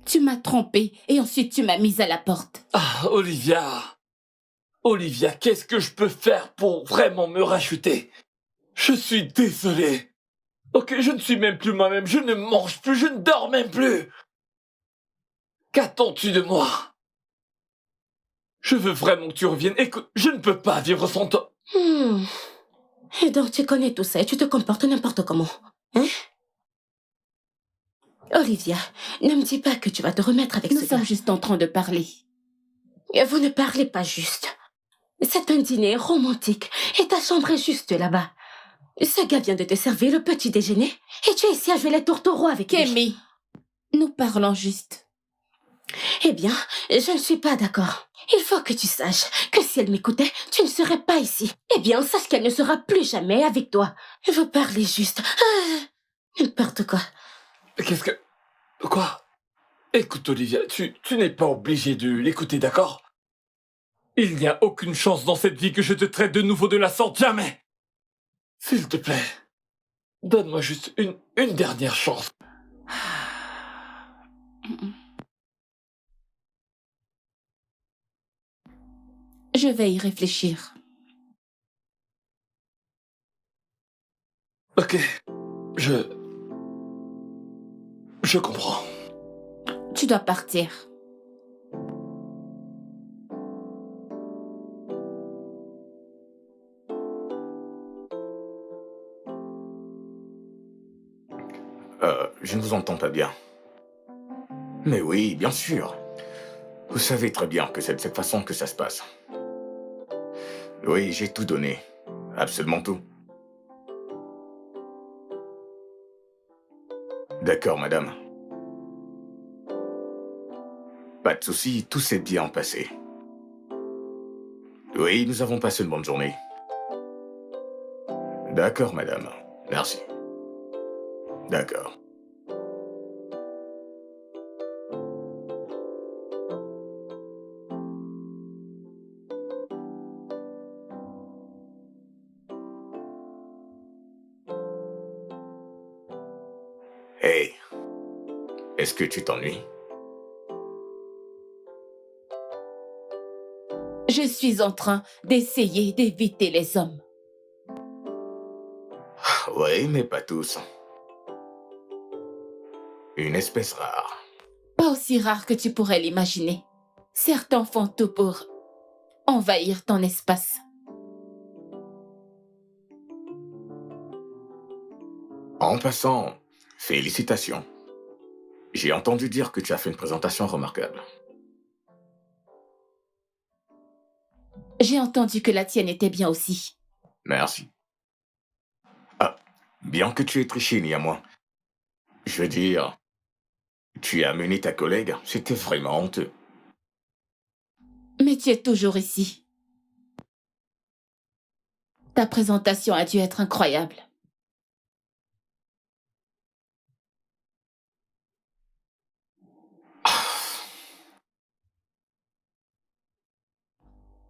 Tu m'as trompée et ensuite tu m'as mise à la porte. Ah, Olivia. Olivia, qu'est-ce que je peux faire pour vraiment me racheter? Je suis désolé. Ok, je ne suis même plus moi-même, je ne mange plus, je ne dors même plus. Qu'attends-tu de moi? Je veux vraiment que tu reviennes. Écoute, je ne peux pas vivre sans toi. Et donc tu connais tout ça et tu te comportes n'importe comment. Hein? Olivia, ne me dis pas que tu vas te remettre avec Nous ce sommes gars. juste en train de parler. Et vous ne parlez pas juste. C'est un dîner romantique et ta chambre est juste là-bas. Ce gars vient de te servir le petit déjeuner et tu es ici à jouer les tourtereaux avec lui. Kémy, nous parlons juste. Eh bien, je ne suis pas d'accord. Il faut que tu saches que si elle m'écoutait, tu ne serais pas ici. Eh bien, sache qu'elle ne sera plus jamais avec toi. Vous parlez juste. N'importe quoi. Qu'est-ce que... Quoi? Écoute, Olivia, tu n'es pas obligé de l'écouter, d'accord? Il n'y a aucune chance dans cette vie que je te traite de nouveau de la sorte, jamais! S'il te plaît, donne-moi juste une dernière chance. Je vais y réfléchir. Ok, je comprends. Tu dois partir. Je ne vous entends pas bien. Mais oui, bien sûr. Vous savez très bien que c'est de cette façon que ça se passe. Oui, j'ai tout donné. Absolument tout. D'accord, madame. Pas de souci, tout s'est bien passé. Oui, nous avons passé une bonne journée. D'accord, madame. Merci. D'accord. Hey, est-ce que tu t'ennuies? Je suis en train d'essayer d'éviter les hommes. Oui, mais pas tous. Une espèce rare. Pas aussi rare que tu pourrais l'imaginer. Certains font tout pour envahir ton espace. En passant, félicitations. J'ai entendu dire que tu as fait une présentation remarquable. J'ai entendu que la tienne était bien aussi. Merci. Ah, bien que tu aies triché néanmoins. Je veux dire, tu as amené ta collègue, c'était vraiment honteux. Mais tu es toujours ici. Ta présentation a dû être incroyable.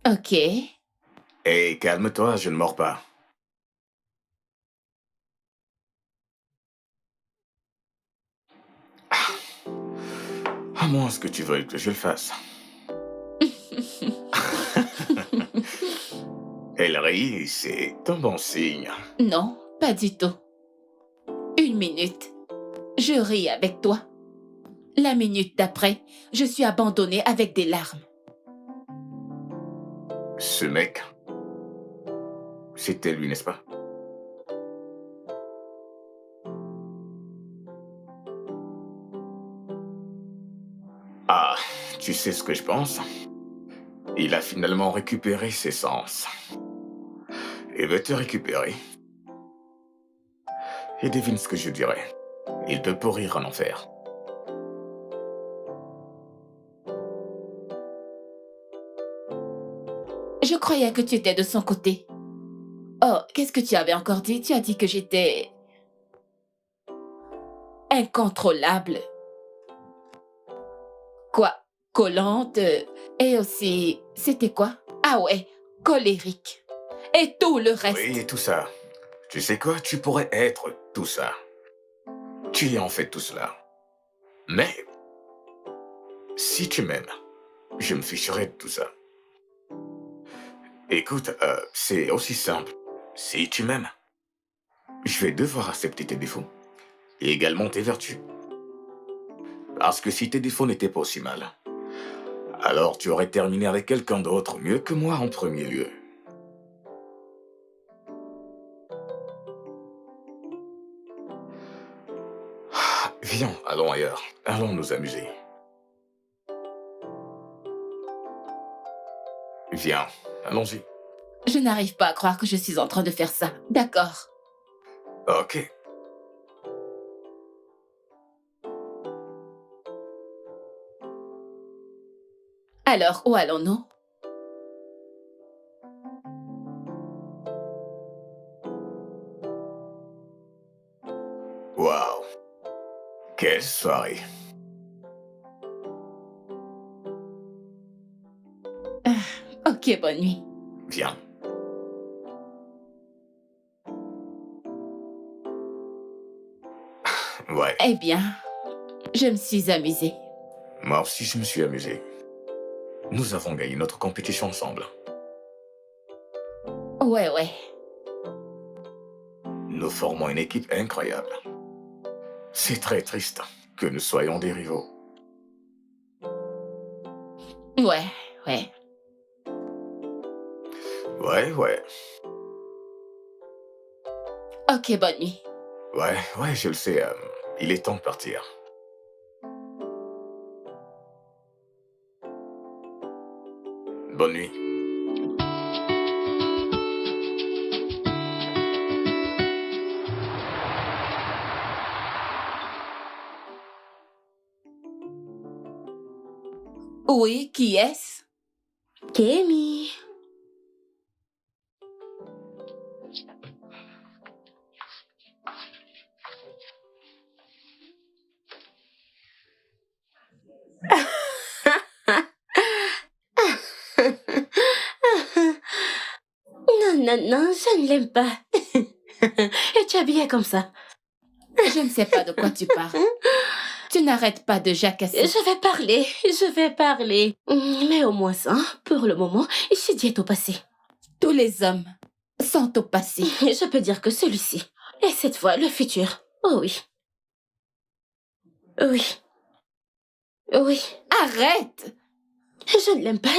Ok. Hé, calme-toi, je ne mords pas. À moins que tu veuilles que je le fasse. Elle rit, c'est un bon signe. Non, pas du tout. 1 minute. Je ris avec toi. La minute d'après, je suis abandonnée avec des larmes. Ce mec, c'était lui, n'est-ce pas? Ah, tu sais ce que je pense? Il a finalement récupéré ses sens. Il veut te récupérer. Et devine ce que je dirais. Il peut pourrir en enfer. Je croyais que tu étais de son côté. Oh, qu'est-ce que tu avais encore dit? Tu as dit que j'étais... incontrôlable. Quoi? Collante? Et aussi... C'était quoi? Ah ouais, colérique et tout le reste. Oui, et tout ça. Tu sais quoi? Tu pourrais être tout ça. Tu es en fait tout cela. Mais, si tu m'aimes, je me ficherai de tout ça. Écoute, c'est aussi simple. Si tu m'aimes, je vais devoir accepter tes défauts. Et également tes vertus. Parce que si tes défauts n'étaient pas aussi mal, alors tu aurais terminé avec quelqu'un d'autre mieux que moi en premier lieu. Viens, allons ailleurs. Allons nous amuser. Viens, allons-y. Je n'arrive pas à croire que je suis en train de faire ça. D'accord. Ok. Alors, où allons-nous? Waouh. Quelle soirée. Ok, bonne nuit. Viens. Ouais, Eh bien, je me suis amusée. moi aussi je me suis amusé. Nous avons gagné notre compétition ensemble. Ouais. Nous formons une équipe incroyable. C'est très triste que nous soyons des rivaux. Ouais. Ouais. Ok, bonne nuit. Ouais, je le sais. Il est temps de partir. Bonne nuit. Oui, qui est-ce? Kémy. Non, je ne l'aime pas. Et tu es habillée comme ça. Je ne sais pas de quoi tu parles. Tu n'arrêtes pas de jacasser. Je vais parler. Mais au moins ça, pour le moment, Chidi est au passé. Tous les hommes sont au passé. Je peux dire que celui-ci. Et cette fois, le futur. Oh oui. Oui. Arrête! Je ne l'aime pas.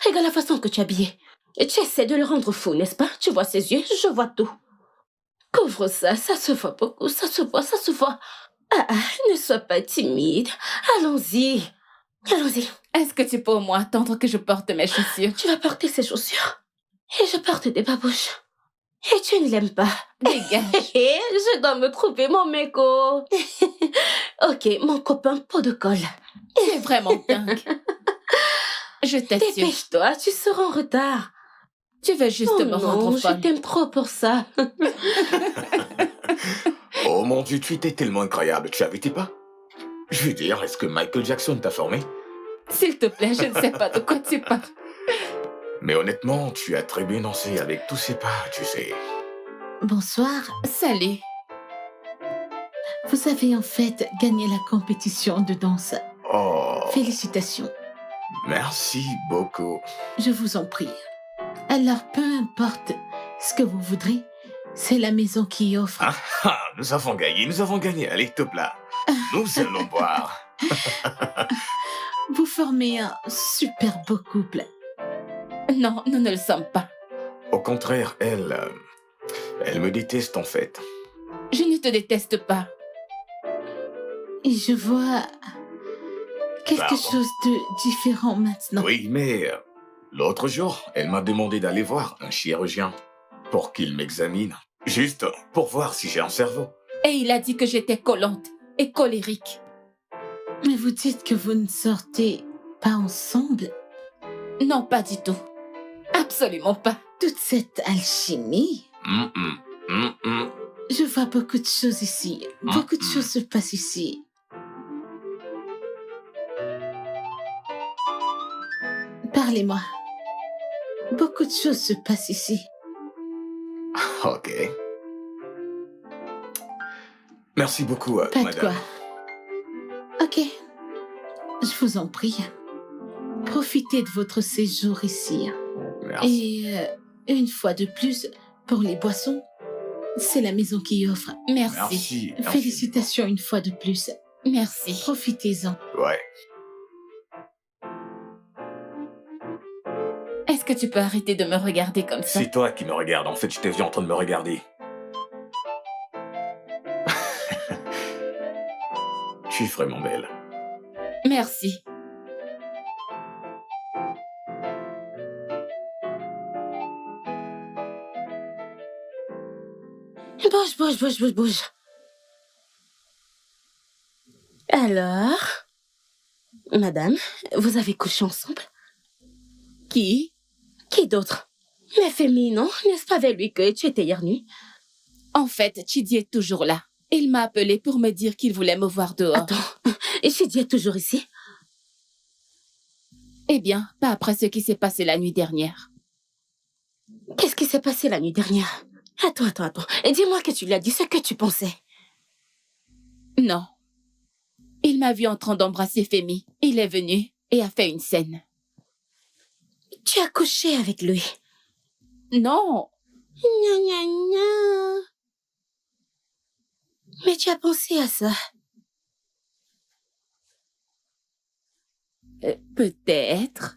Regarde la façon que tu es habillée. Tu essaies de le rendre fou, n'est-ce pas? Tu vois ses yeux, je vois tout. Couvre ça se voit beaucoup, ça se voit. Ne sois pas timide. Allons-y. Est-ce que tu peux au moins attendre que je porte mes chaussures? Tu vas porter ces chaussures. Et je porte des babouches. Et tu ne l'aimes pas. Dégage. Je dois me trouver mon méco. Ok, mon copain pot de colle. Tu es vraiment dingue. Je t'assure. Dépêche-toi, tu seras en retard. Tu veux juste me rendre je folle. t'aime trop pour ça. Oh mon Dieu, tu étais tellement incroyable, tu avais pas? Je veux dire, est-ce que Michael Jackson t'a formé? S'il te plaît, je ne sais pas de quoi tu parles. Mais honnêtement, tu as très bien dansé avec tous ces pas, tu sais. Bonsoir. Salut. Vous avez en fait gagné la compétition de danse. Oh, Félicitations. merci beaucoup. Je vous en prie. Alors, peu importe ce que vous voudrez, c'est la maison qui offre. Nous avons gagné. Allez, top là. Nous allons boire. Vous formez un super beau couple. Non, nous ne le sommes pas. Au contraire, elle me déteste en fait. Je ne te déteste pas. Et je vois quelque Pardon. chose de différent maintenant. Oui, mais l'autre jour, elle m'a demandé d'aller voir un chirurgien pour qu'il m'examine. Juste pour voir si j'ai un cerveau. Et il a dit que j'étais collante et colérique. Mais vous dites que vous ne sortez pas ensemble? Non, pas du tout. Absolument pas. Toute cette alchimie? Je vois beaucoup de choses ici. Beaucoup de choses se passent ici. Parlez-moi. Beaucoup de choses se passent ici. Ok. Merci beaucoup, Pas de madame. quoi. Ok. Je vous en prie. Profitez de votre séjour ici. Merci. Et une fois de plus, pour les boissons, c'est la maison qui offre. Merci. Félicitations une fois de plus. Merci. Profitez-en. Ouais. Est-ce que tu peux arrêter de me regarder comme ça? C'est toi qui me regardes. En fait, je t'ai vu en train de me regarder. Tu es vraiment belle. Merci. Bouge. Alors, madame, vous avez couché ensemble? Qui? Qui d'autre? Mais Femi, non? N'est-ce pas avec lui que tu étais hier nuit? En fait, Chidi est toujours là. Il m'a appelé pour me dire qu'il voulait me voir dehors. Attends, et Chidi est toujours ici? Eh bien, pas après ce qui s'est passé la nuit dernière. Qu'est-ce qui s'est passé la nuit dernière? Attends. Et dis-moi que tu lui as dit ce que tu pensais. Non. Il m'a vu en train d'embrasser Femi. Il est venu et a fait une scène. Tu as couché avec lui? Non. Gna. Mais tu as pensé à ça? Peut-être.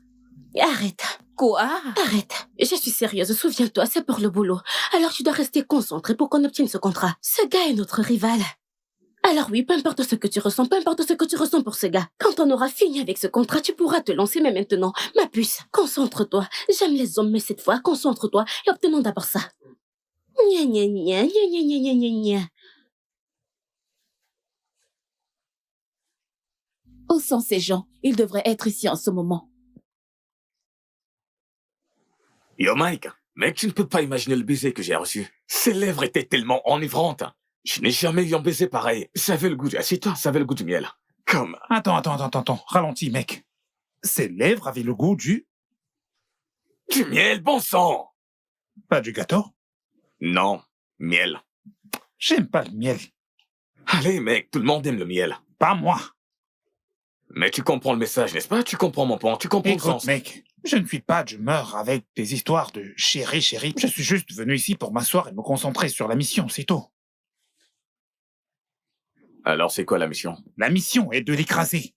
Arrête. Quoi? Arrête. Je suis sérieuse, souviens-toi, c'est pour le boulot. Alors tu dois rester concentré pour qu'on obtienne ce contrat. Ce gars est notre rival. Alors oui, peu importe ce que tu ressens pour ce gars. Quand on aura fini avec ce contrat, tu pourras te lancer, mais maintenant, ma puce, concentre-toi. J'aime les hommes, mais cette fois, concentre-toi et obtenons d'abord ça. Gna. Où sont ces gens? Ils devraient être ici en ce moment. Yo, Mike, mec, tu ne peux pas imaginer le baiser que j'ai reçu. Ses lèvres étaient tellement enivrantes. Je n'ai jamais eu un baiser pareil. Ça avait le goût assieds-toi, ça avait le goût du miel. Comme... Attends. Ralentis, mec. Ses lèvres avaient le goût du miel, bon sang! Pas du gâteau? Non, miel. J'aime pas le miel. Allez, mec, tout le monde aime le miel. Pas moi. Mais tu comprends le message, n'est-ce pas? Tu comprends mon point, tu comprends le Écoute, sens. mec, je ne suis pas d'humeur avec des histoires de chéri. Je suis juste venu ici pour m'asseoir et me concentrer sur la mission, c'est tout. Alors, c'est quoi la mission? La mission est de l'écraser.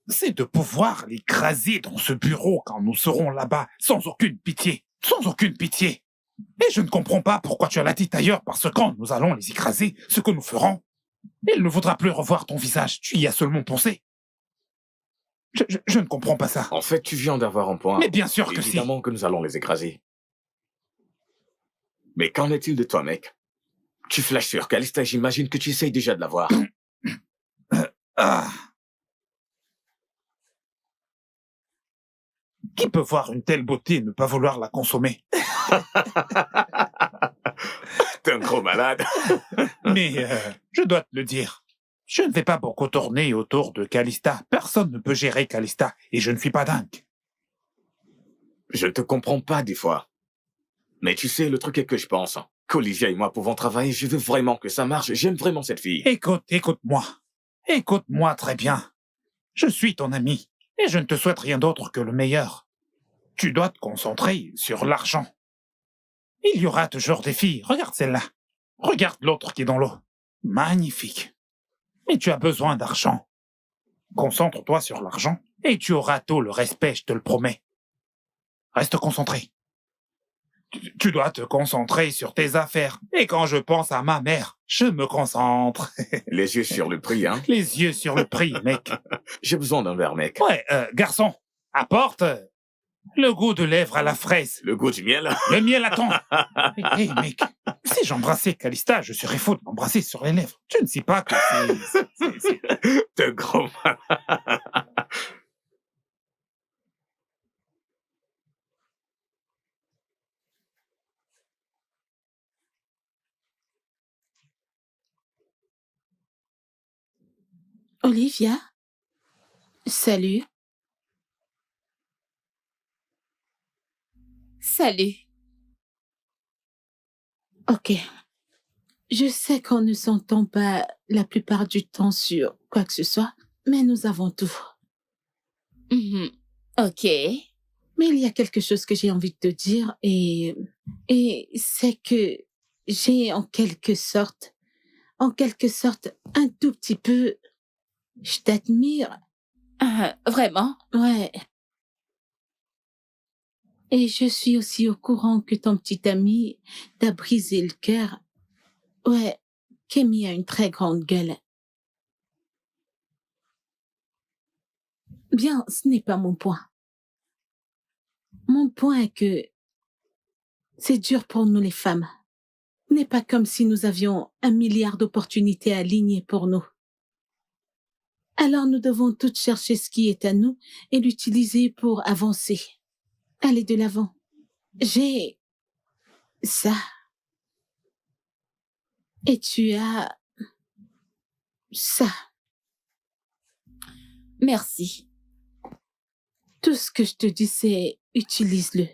C'est de pouvoir l'écraser dans ce bureau quand nous serons là-bas, sans aucune pitié. Et je ne comprends pas pourquoi tu as la tête ailleurs, parce que quand nous allons les écraser, ce que nous ferons, il ne voudra plus revoir ton visage. Tu y as seulement pensé. Je ne comprends pas ça. En fait, tu viens d'avoir un point. Mais bien sûr que si. Évidemment que nous allons les écraser. Mais qu'en est-il de toi, mec? Tu flashes sur Calista, j'imagine que tu essayes déjà de la voir. Qui peut voir une telle beauté et ne pas vouloir la consommer? T'es un gros malade. Mais je dois te le dire, je ne vais pas beaucoup tourner autour de Calista. Personne ne peut gérer Calista et je ne suis pas dingue. Je te comprends pas des fois. Mais tu sais, le truc est que je pense qu'Olivia et moi pouvons travailler. Je veux vraiment que ça marche. J'aime vraiment cette fille. Écoute-moi. Écoute-moi très bien. Je suis ton ami et je ne te souhaite rien d'autre que le meilleur. Tu dois te concentrer sur l'argent. Il y aura toujours des filles. Regarde celle-là. Regarde l'autre qui est dans l'eau. Magnifique. Mais tu as besoin d'argent. Concentre-toi sur l'argent et tu auras tout le respect, je te le promets. Reste concentré. Tu dois te concentrer sur tes affaires. Et quand je pense à ma mère, je me concentre. Les yeux sur le prix, hein? Les yeux sur le prix, mec. J'ai besoin d'un verre, mec. Ouais, garçon, apporte le goût de lèvres à la fraise. Le goût du miel? Le miel attend. Hé, mec, si j'embrassais Calista, je serais fou de m'embrasser sur les lèvres. Tu ne sais pas que c'est... T'es gros malade. Olivia? Salut. Salut. Ok. Je sais qu'on ne s'entend pas la plupart du temps sur quoi que ce soit, mais nous avons tout. Mhm. Ok. Mais il y a quelque chose que j'ai envie de te dire et c'est que j'ai en quelque sorte, un tout petit peu, je t'admire. Vraiment? Ouais. Et je suis aussi au courant que ton petit ami t'a brisé le cœur. Ouais, Kémy a une très grande gueule. Bien, ce n'est pas mon point. Mon point est que c'est dur pour nous les femmes. Ce n'est pas comme si nous avions 1 milliard d'opportunités alignées pour nous. Alors nous devons toutes chercher ce qui est à nous et l'utiliser pour avancer. Aller de l'avant. J'ai ça. Et tu as ça. Merci. Tout ce que je te dis, c'est utilise-le.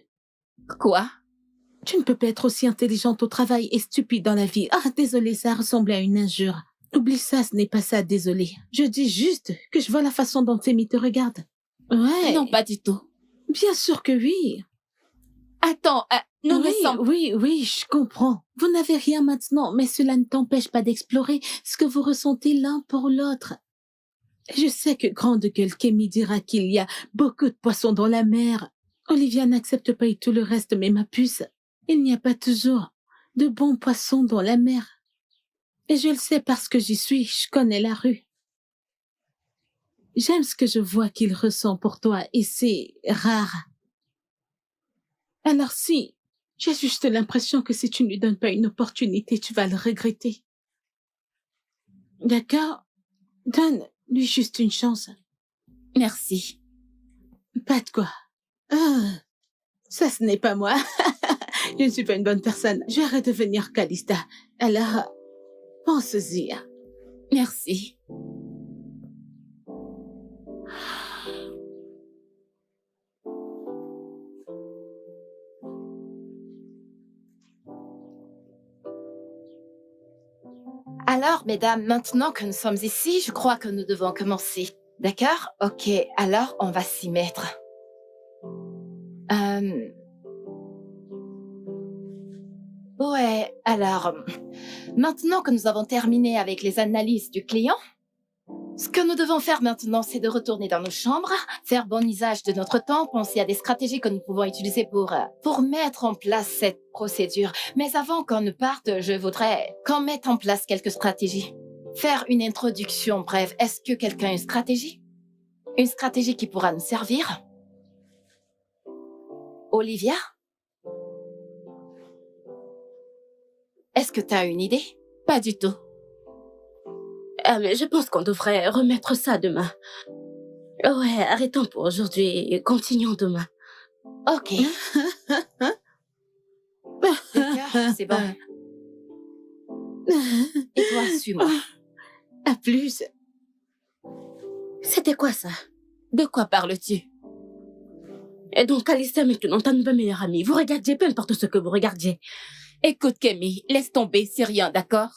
Quoi? Tu ne peux pas être aussi intelligente au travail et stupide dans la vie. Ah, désolé, ça ressemble à une injure. Oublie ça, ce n'est pas ça, désolé. Je dis juste que je vois la façon dont Amy te regarde. Ouais. Non, pas du tout. Bien sûr que oui. Attends, nous ne sommes... Oui, je comprends. Vous n'avez rien maintenant, mais cela ne t'empêche pas d'explorer ce que vous ressentez l'un pour l'autre. Je sais que grande gueule Kémy dira qu'il y a beaucoup de poissons dans la mer. Olivia n'accepte pas et tout le reste, mais ma puce, il n'y a pas toujours de bons poissons dans la mer. Et je le sais parce que j'y suis, je connais la rue. J'aime ce que je vois qu'il ressent pour toi et c'est rare. Alors si, j'ai juste l'impression que si tu ne lui donnes pas une opportunité, tu vas le regretter. D'accord? Donne-lui juste une chance. Merci. Pas de quoi. Ah, ça ce n'est pas moi. Je ne suis pas une bonne personne. Je vais redevenir Calista. Alors, pense-y. Merci. Alors, mesdames, maintenant que nous sommes ici, je crois que nous devons commencer. D'accord? Ok, alors on va s'y mettre. Ouais, alors, maintenant que nous avons terminé avec les analyses du client, ce que nous devons faire maintenant, c'est de retourner dans nos chambres, faire bon usage de notre temps, penser à des stratégies que nous pouvons utiliser pour mettre en place cette procédure. Mais avant qu'on ne parte, je voudrais qu'on mette en place quelques stratégies. Faire une introduction brève. Est-ce que quelqu'un a une stratégie? Une stratégie qui pourra nous servir? Olivia? Est-ce que tu as une idée? Pas du tout. Ah, mais je pense qu'on devrait remettre ça demain. Ouais, arrêtons pour aujourd'hui et continuons demain. Ok. D'accord, c'est bon. Et toi, suis-moi. À plus. C'était quoi ça? De quoi parles-tu? Et donc, Calista maintenant, ta nouvelle meilleure amie. Vous regardiez, peu importe ce que vous regardiez. Écoute, Kémy, laisse tomber, c'est rien, d'accord?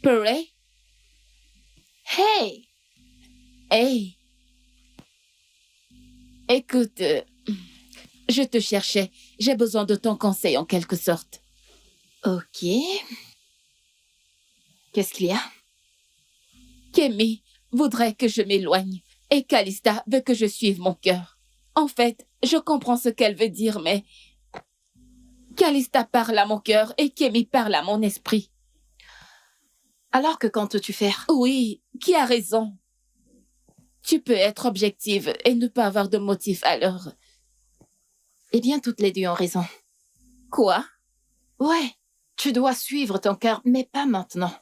Purée? Hey! Hey! Écoute, je te cherchais. J'ai besoin de ton conseil en quelque sorte. Ok. Qu'est-ce qu'il y a? Kémy voudrait que je m'éloigne et Calista veut que je suive mon cœur. En fait, je comprends ce qu'elle veut dire, mais Calista parle à mon cœur et Kémy parle à mon esprit. Alors que comptes-tu faire? Oui, qui a raison? Tu peux être objective et ne pas avoir de motif alors. Eh bien, toutes les deux ont raison. Quoi? Ouais, tu dois suivre ton cœur, mais pas maintenant.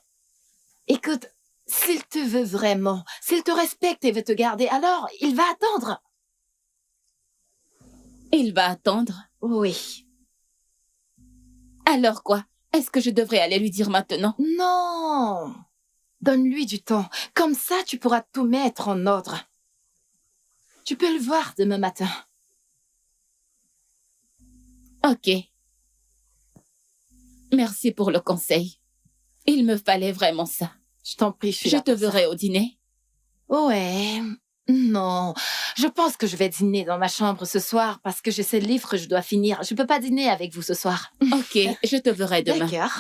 Écoute, s'il te veut vraiment, s'il te respecte et veut te garder, alors il va attendre. Il va attendre? Oui. Alors quoi? Est-ce que je devrais aller lui dire maintenant? Non. Donne-lui du temps. Comme ça, tu pourras tout mettre en ordre. Tu peux le voir demain matin. Ok. Merci pour le conseil. Il me fallait vraiment ça. Je t'en prie, je suis Je là te pour ça. verrai au dîner. Ouais. Non. Je pense que je vais dîner dans ma chambre ce soir parce que j'ai ce livre que je dois finir. Je peux pas dîner avec vous ce soir. Ok, je te verrai demain. D'accord.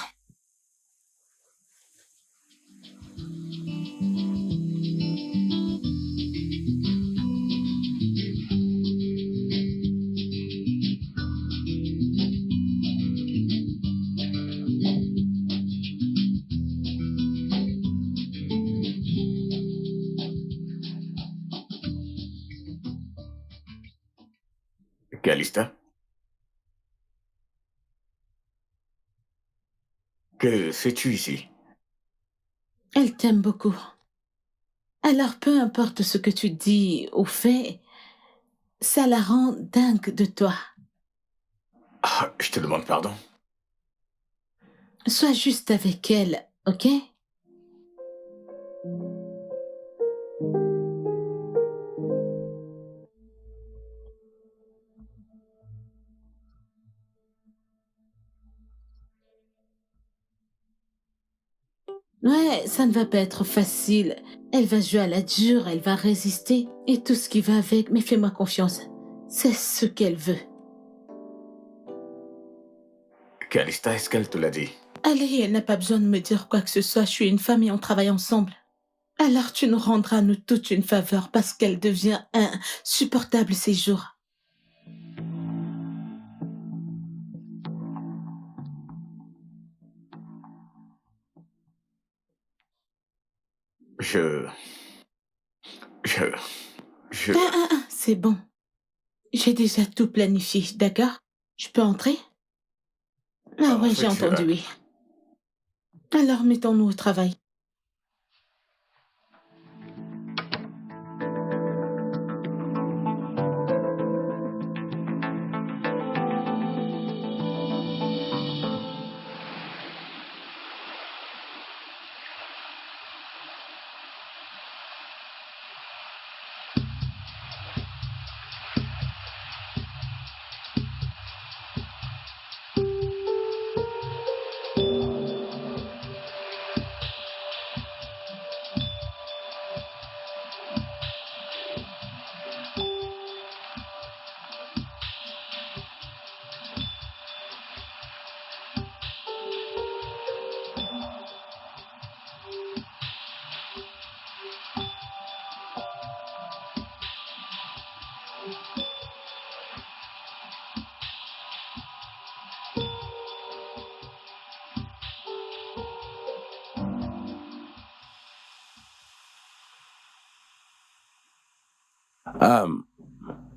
Calista? Que fais-tu ici? Elle t'aime beaucoup. Alors peu importe ce que tu dis ou fais, ça la rend dingue de toi. Ah, je te demande pardon. Sois juste avec elle, ok? Ouais, ça ne va pas être facile. Elle va jouer à la dure, elle va résister. Et tout ce qui va avec, mais fais-moi confiance. C'est ce qu'elle veut. Calista, est-ce qu'elle te l'a dit? Allez, elle n'a pas besoin de me dire quoi que ce soit. Je suis une femme et on travaille ensemble. Alors tu nous rendras, nous toutes, une faveur parce qu'elle devient insupportable ces jours. Je... C'est bon. J'ai déjà tout planifié, d'accord? Je peux entrer? Ah ouais, j'ai entendu, oui. Alors mettons-nous au travail.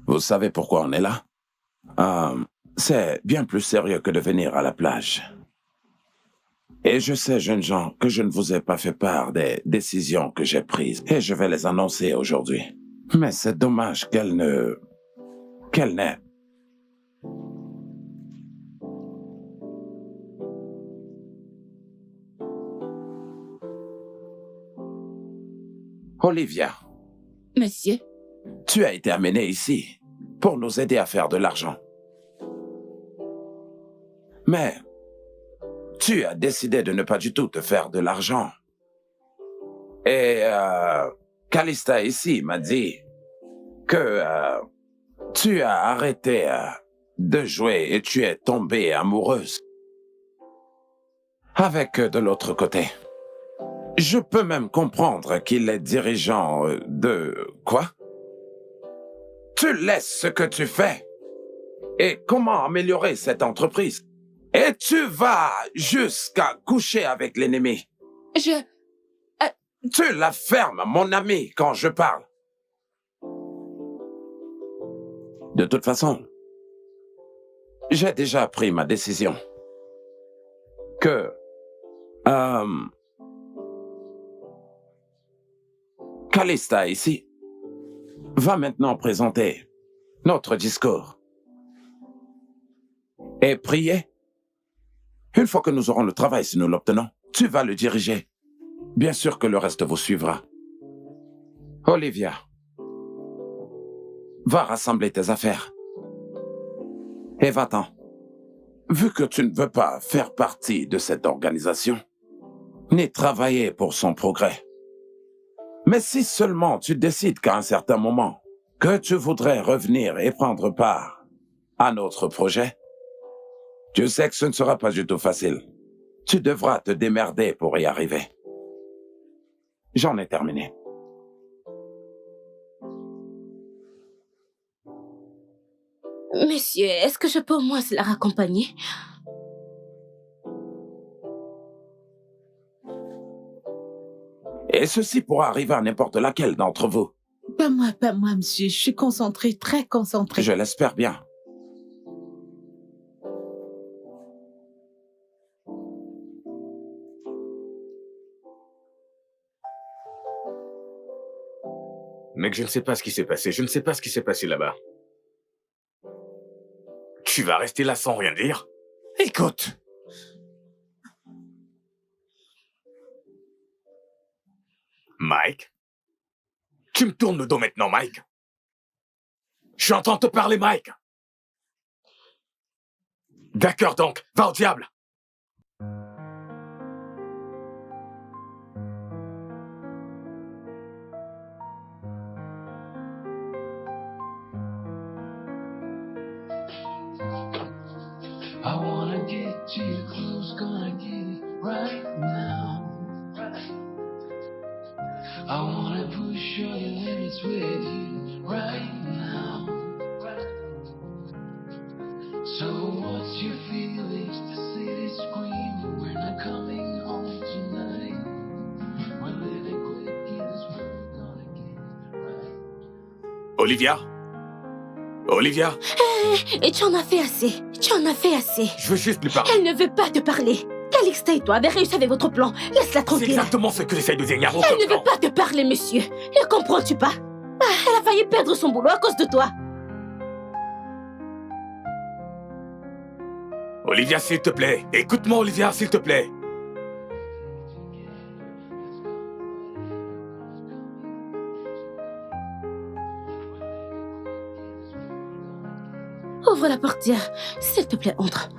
Vous savez pourquoi on est là? C'est bien plus sérieux que de venir à la plage. Et je sais, jeunes gens, que je ne vous ai pas fait part des décisions que j'ai prises. Et je vais les annoncer aujourd'hui. Mais c'est dommage qu'elle n'ait. Olivia, Monsieur, tu as été amenée ici pour nous aider à faire de l'argent. Mais tu as décidé de ne pas du tout te faire de l'argent Et Calista ici m'a dit que tu as arrêté de jouer et tu es tombée amoureuse avec de l'autre côté. Je peux même comprendre qu'il est dirigeant de... Quoi? Tu laisses ce que tu fais. Et comment améliorer cette entreprise? Et tu vas jusqu'à coucher avec l'ennemi. Tu la fermes, mon ami, quand je parle. De toute façon, j'ai déjà pris ma décision. Que... Calista ici va maintenant présenter notre discours. Et prier. Une fois que nous aurons le travail, si nous l'obtenons, tu vas le diriger. Bien sûr que le reste vous suivra. Olivia, va rassembler tes affaires. Et va-t'en. Vu que tu ne veux pas faire partie de cette organisation, ni travailler pour son progrès. Mais si seulement tu décides qu'à un certain moment, que tu voudrais revenir et prendre part à notre projet, tu sais que ce ne sera pas du tout facile. Tu devras te démerder pour y arriver. J'en ai terminé. Monsieur, est-ce que je peux au moins la raccompagner? Et ceci pourra arriver à n'importe laquelle d'entre vous. Pas moi, monsieur. Je suis concentrée, très concentrée. Je l'espère bien. Mec, je ne sais pas ce qui s'est passé. Je ne sais pas ce qui s'est passé là-bas. Tu vas rester là sans rien dire? Écoute. Mike? Tu me tournes le dos maintenant, Mike? Je suis en train de te parler, Mike. D'accord donc, va au diable. I wanna get you close, gonna get it right now. I wanna push your limits with you right now. So what's your feelings? The city's screaming, we're not coming home tonight. We're living quick in this world, gonna get it right. Olivia? Olivia? Et tu en as fait assez. Tu en as fait assez. Je veux juste lui parler. Elle ne veut pas te parler. Calista et toi avez réussi avec votre plan. Laisse-la C'est tranquille. exactement ce que j'essaye de dire. Elle ne veut pas te parler, monsieur. Ne comprends-tu pas? Elle a failli perdre son boulot à cause de toi. Olivia, s'il te plaît. Écoute-moi, Olivia, s'il te plaît. Ouvre la portière. S'il te plaît, entre.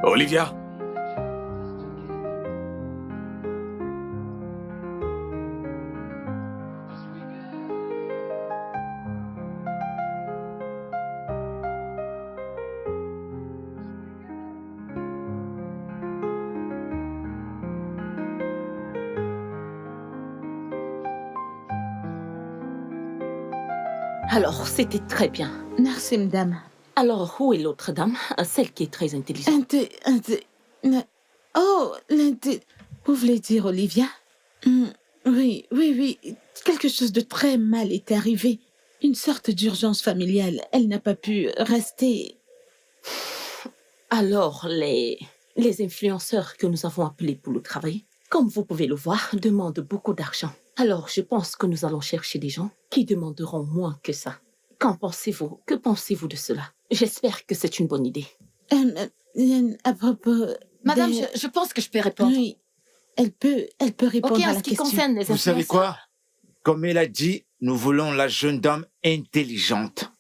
Olivia? Alors, c'était très bien. Merci, madame. Alors, où est l'autre dame? Celle qui est très intelligente. Oh, vous voulez dire Olivia? Oui. Quelque chose de très mal est arrivé. Une sorte d'urgence familiale. Elle n'a pas pu rester. Alors, les influenceurs que nous avons appelés pour le travail, comme vous pouvez le voir, demandent beaucoup d'argent. Alors, je pense que nous allons chercher des gens qui demanderont moins que ça. Qu'en pensez-vous? Que pensez-vous de cela? J'espère que c'est une bonne idée. À propos... Madame, je pense que je peux répondre. Oui, elle peut répondre Ok, à en la ce qui question. concerne les Vous savez influenceurs, quoi? Comme elle a dit, nous voulons la jeune dame intelligente.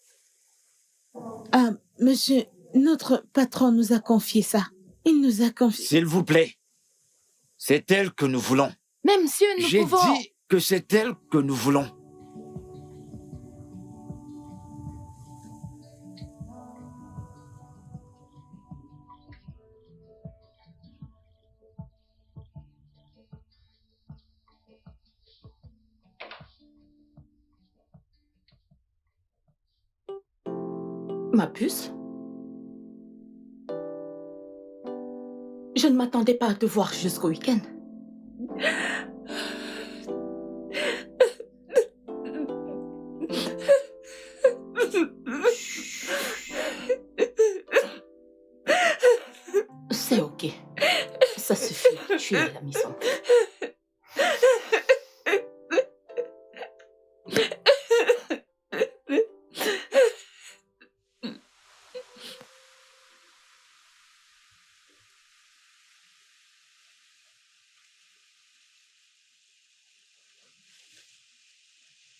Ah, monsieur, Notre patron nous a confié ça. Il nous a confié... S'il vous plaît. C'est elle que nous voulons. Mais monsieur, nous J'ai pouvons... dit que c'est elle que nous voulons. Ma puce? Je ne m'attendais pas à te voir jusqu'au week-end. C'est ok. Ça suffit. Tu es à la maison.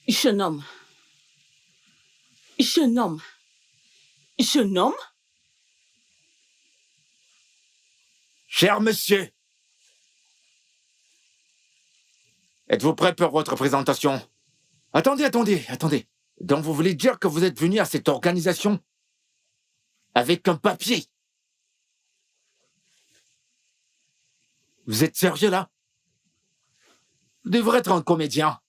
Je nomme. Je nomme. Je nomme. Cher monsieur. Êtes-vous prêt pour votre présentation? Attendez. Donc vous voulez dire que vous êtes venu à cette organisation avec un papier? Vous êtes sérieux là? Vous devrez être un comédien.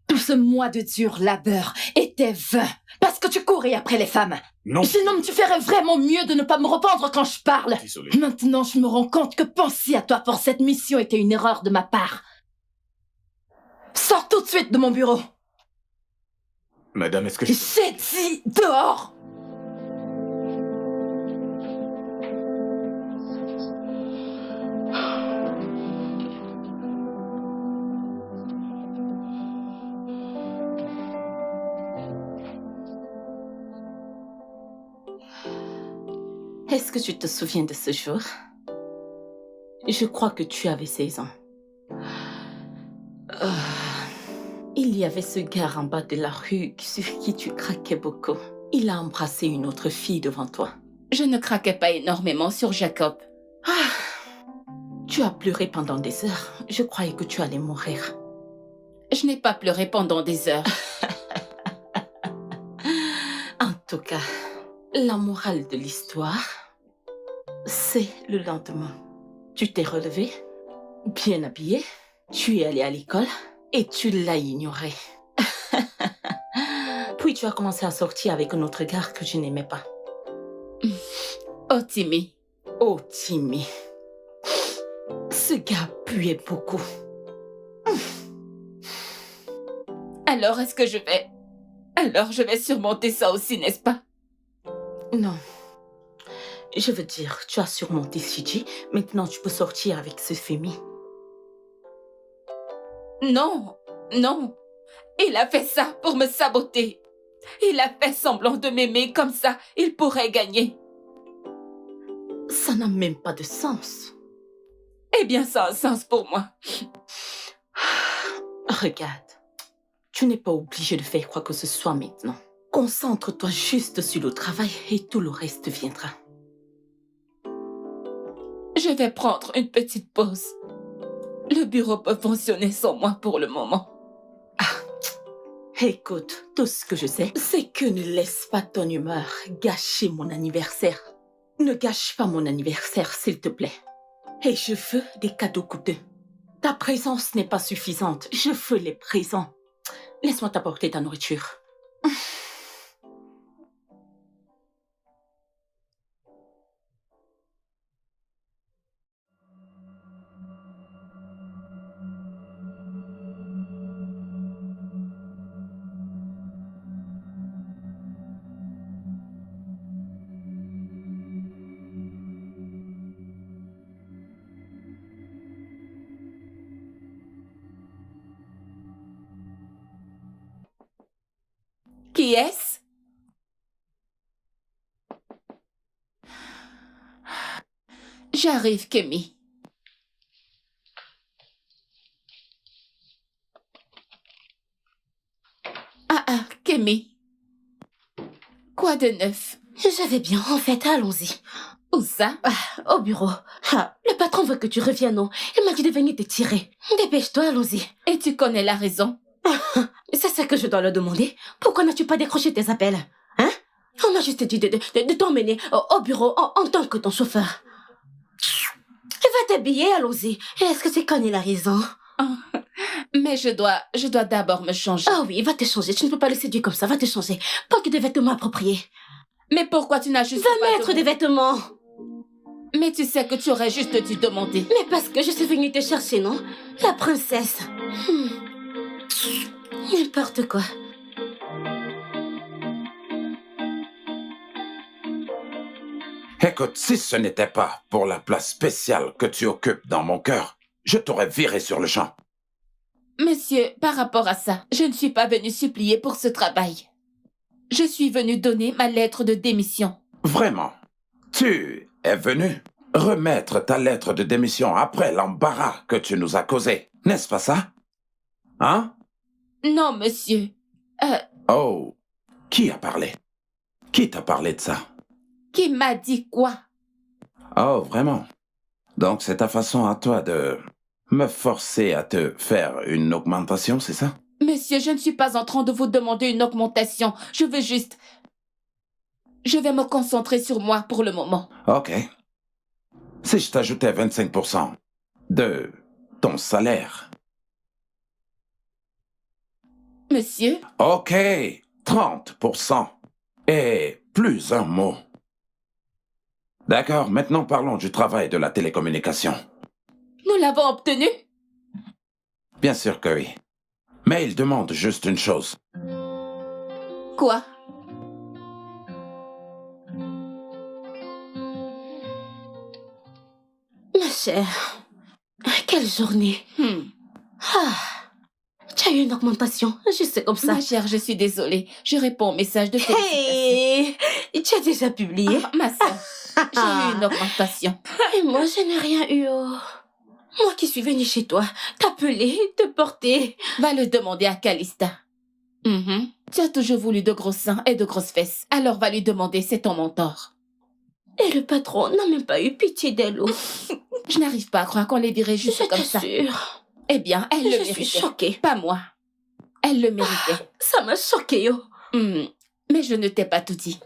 Tout ce mois de dur labeur était vain parce que tu courais après les femmes. Non. Sinon, tu ferais vraiment mieux de ne pas me reprendre quand je parle. Désolé. Maintenant, je me rends compte que penser à toi pour cette mission était une erreur de ma part. Sors tout de suite de mon bureau. Madame, est-ce que je... J'ai dit dehors. Est-ce que tu te souviens de ce jour? Je crois que tu avais 16 ans. Il y avait ce gars en bas de la rue sur qui tu craquais beaucoup. Il a embrassé une autre fille devant toi. Je ne craquais pas énormément sur Jacob. Tu as pleuré pendant des heures. Je croyais que tu allais mourir. Je n'ai pas pleuré pendant des heures. En tout cas, la morale de l'histoire, c'est le lendemain. Tu t'es relevé, bien habillé, tu es allé à l'école et tu l'as ignoré. Puis tu as commencé à sortir avec un autre gars que je n'aimais pas. Oh, Timmy. Oh, Timmy. Ce gars puait beaucoup. Alors, est-ce que je vais... Alors, je vais surmonter ça aussi, n'est-ce pas? Non. Je veux dire, tu as surmonté Fiji, maintenant tu peux sortir avec ce Femi. Non, non. Il a fait ça pour me saboter. Il a fait semblant de m'aimer comme ça. Il pourrait gagner. Ça n'a même pas de sens. Eh bien, ça a un sens pour moi. Regarde, tu n'es pas obligé de faire quoi que ce soit maintenant. Concentre-toi juste sur le travail et tout le reste viendra. Je vais prendre une petite pause. Le bureau peut fonctionner sans moi pour le moment. Écoute, tout ce que je sais, c'est que ne laisse pas ton humeur gâcher mon anniversaire. Ne gâche pas mon anniversaire, s'il te plaît. Et je veux des cadeaux coûteux. Ta présence n'est pas suffisante. Je veux les présents. Laisse-moi t'apporter ta nourriture. Qui est-ce? J'arrive, Kemi. Kémy, quoi de neuf? Je vais bien, en fait, allons-y. Où ça? Au bureau. Le patron veut que tu reviennes, non? Il m'a dit de venir te tirer. Dépêche-toi, allons-y. Et tu connais la raison? C'est ça que je dois le demander. Pourquoi n'as-tu pas décroché tes appels? Hein? On m'a juste dit de t'emmener au bureau en tant que ton chauffeur. Va t'habiller, allons-y. Est-ce que tu connais la raison? Mais je dois d'abord me changer. Ah oui, va te changer. Tu ne peux pas le séduire comme ça. Va te changer. Porte des vêtements appropriés. Mais pourquoi tu n'as juste Va pas mettre des vêtements. Mais tu sais que tu aurais juste dû demander. Mais parce que je suis venue te chercher, non? La princesse. N'importe quoi. Écoute, si ce n'était pas pour la place spéciale que tu occupes dans mon cœur, je t'aurais viré sur le champ. Monsieur, par rapport à ça, je ne suis pas venue supplier pour ce travail. Je suis venue donner ma lettre de démission. Vraiment? Tu es venu remettre ta lettre de démission après l'embarras que tu nous as causé, n'est-ce pas ça? Hein? Non, monsieur. Oh, qui a parlé? Qui t'a parlé de ça? Qui m'a dit quoi? Oh, vraiment? Donc c'est ta façon à toi de me forcer à te faire une augmentation, c'est ça? Monsieur, je ne suis pas en train de vous demander une augmentation. Je vais me concentrer sur moi pour le moment. Ok. Si je t'ajoutais 25% de ton salaire. Monsieur? Ok, 30%. Et plus un mot. D'accord, maintenant parlons du travail de la télécommunication. Nous l'avons obtenu? Bien sûr que oui. Mais il demande juste une chose. Quoi? Ma chère, quelle journée. Tu as eu une augmentation, juste comme ça. Ma chère, je suis désolée. Je réponds au message de félicitations. Hey, tu as déjà publié? Ma sœur, j'ai eu une augmentation. Et moi, je n'ai rien eu. Moi qui suis venue chez toi, t'appeler, te porter. Va le demander à Calista. Tu as toujours voulu de gros seins et de grosses fesses. Alors va lui demander, c'est ton mentor. Et le patron n'a même pas eu pitié d'elle. Je n'arrive pas à croire qu'on les dirait juste comme ça. Sûre. Eh bien, elle le méritait. Je suis choquée. Pas moi. Elle le méritait. Ça m'a choquée, Mais je ne t'ai pas tout dit.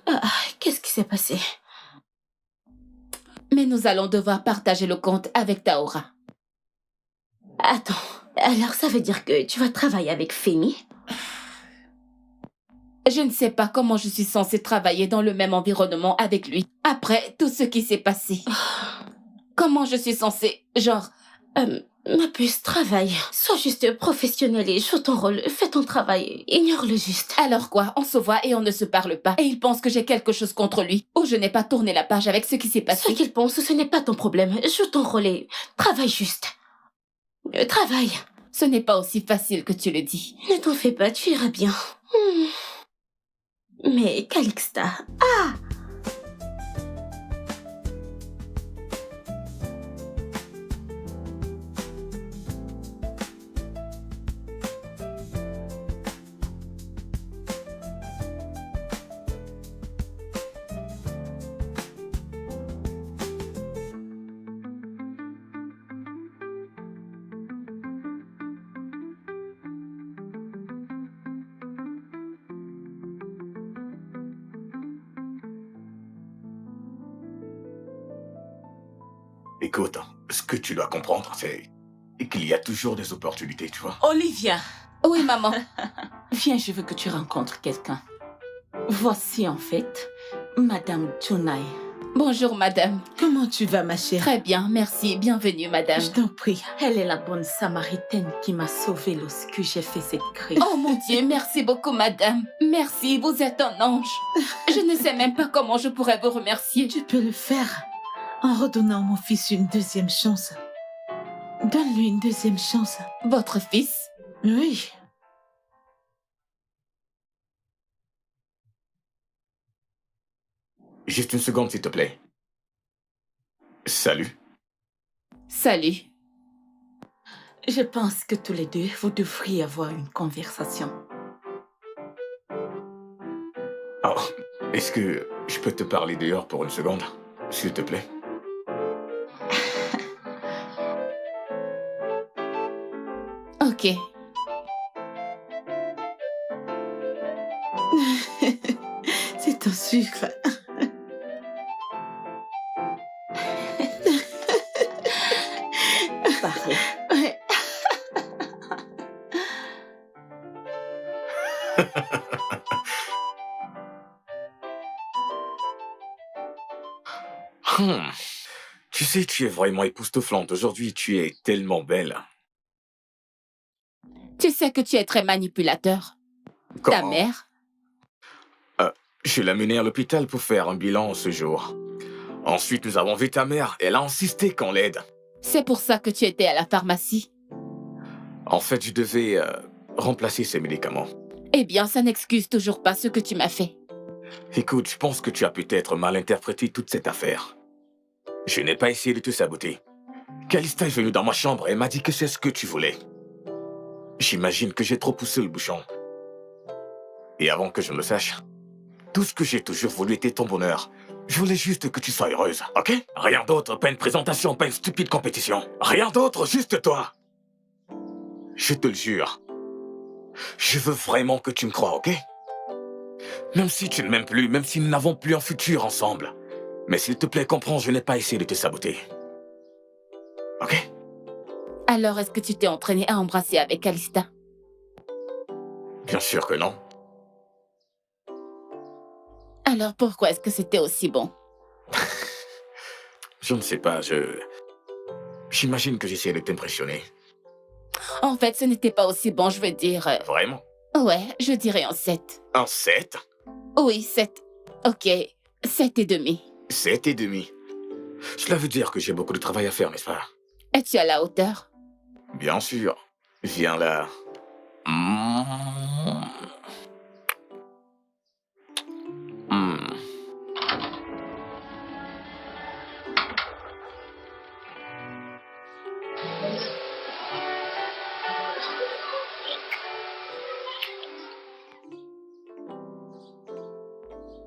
Qu'est-ce qui s'est passé? Mais nous allons devoir partager le compte avec Taora. Attends, alors ça veut dire que tu vas travailler avec Femi? Je ne sais pas comment je suis censée travailler dans le même environnement avec lui, après tout ce qui s'est passé. Comment je suis censée, Ma puce, travaille. Sois juste professionnelle et joue ton rôle. Fais ton travail. Ignore le juste. Alors quoi? On se voit et on ne se parle pas. Et il pense que j'ai quelque chose contre lui. Ou je n'ai pas tourné la page avec ce qui s'est passé. Ce qu'il pense, ce n'est pas ton problème. Joue ton rôle et travaille juste. Travaille. Ce n'est pas aussi facile que tu le dis. Ne t'en fais pas, tu iras bien. Mais Calixta... Écoute, ce que tu dois comprendre, c'est qu'il y a toujours des opportunités, tu vois. Olivia, Oui, maman. viens, je veux que tu rencontres quelqu'un. Voici en fait Madame Junai. Bonjour, madame. Comment tu vas, ma chère? Très bien, merci. Bienvenue, madame. Je t'en prie. Elle est la bonne samaritaine qui m'a sauvée lorsque j'ai fait cette crise. Oh mon Dieu, merci beaucoup, madame. Merci, vous êtes un ange. Je ne sais même pas comment je pourrais vous remercier. Tu peux le faire en redonnant à mon fils une deuxième chance. Donne-lui une deuxième chance. Votre fils? Oui. Juste une seconde, s'il te plaît. Salut. Salut. Je pense que tous les deux, vous devriez avoir une conversation. Oh, est-ce que je peux te parler dehors pour une seconde, s'il te plaît? Ok. C'est ton sucre. Parle. Ouais. Hmm. Tu sais, tu es vraiment époustouflante. Aujourd'hui, tu es tellement belle. Tu sais que tu es très manipulateur. Ta Comment? mère, Je l'ai menée à l'hôpital pour faire un bilan ce jour. Ensuite, nous avons vu ta mère. Elle a insisté qu'on l'aide. c'est pour ça que tu étais à la pharmacie. En fait, je devais remplacer ses médicaments. Eh bien, ça n'excuse toujours pas ce que tu m'as fait. Écoute, je pense que tu as peut-être mal interprété toute cette affaire. Je n'ai pas essayé de te saboter. Calista est venue dans ma chambre et m'a dit que c'est ce que tu voulais. J'imagine que j'ai trop poussé le bouchon. Et avant que je ne le sache, tout ce que j'ai toujours voulu était ton bonheur. Je voulais juste que tu sois heureuse, ok? Rien d'autre, pas une présentation, pas une stupide compétition. Rien d'autre, juste toi. Je te le jure. Je veux vraiment que tu me crois, ok? Même si tu ne m'aimes plus, même si nous n'avons plus un futur ensemble. Mais s'il te plaît, comprends, je n'ai pas essayé de te saboter. Ok? Alors, est-ce que tu t'es entraîné à embrasser avec Calista? Bien sûr que non. Alors, pourquoi est-ce que c'était aussi bon? Je ne sais pas, j'imagine que j'essayais de t'impressionner. En fait, ce n'était pas aussi bon, je veux dire. Vraiment? Ouais, je dirais un 7. Un 7? Oui, 7. Ok, 7,5. 7,5. Cela veut dire que j'ai beaucoup de travail à faire, n'est-ce pas? Es-tu à la hauteur? Bien sûr. Viens là. Mm. Mm.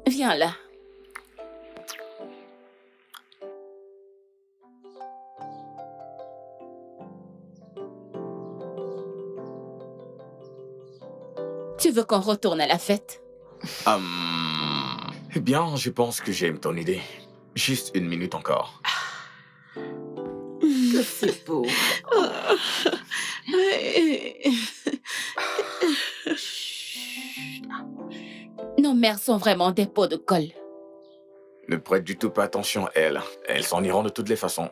Viens là. Tu veux qu'on retourne à la fête? Eh bien, je pense que j'aime ton idée. Juste une minute encore. Que c'est beau. Nos mères sont vraiment des pots de colle. Ne prête du tout pas attention à elles. Elles s'en iront de toutes les façons.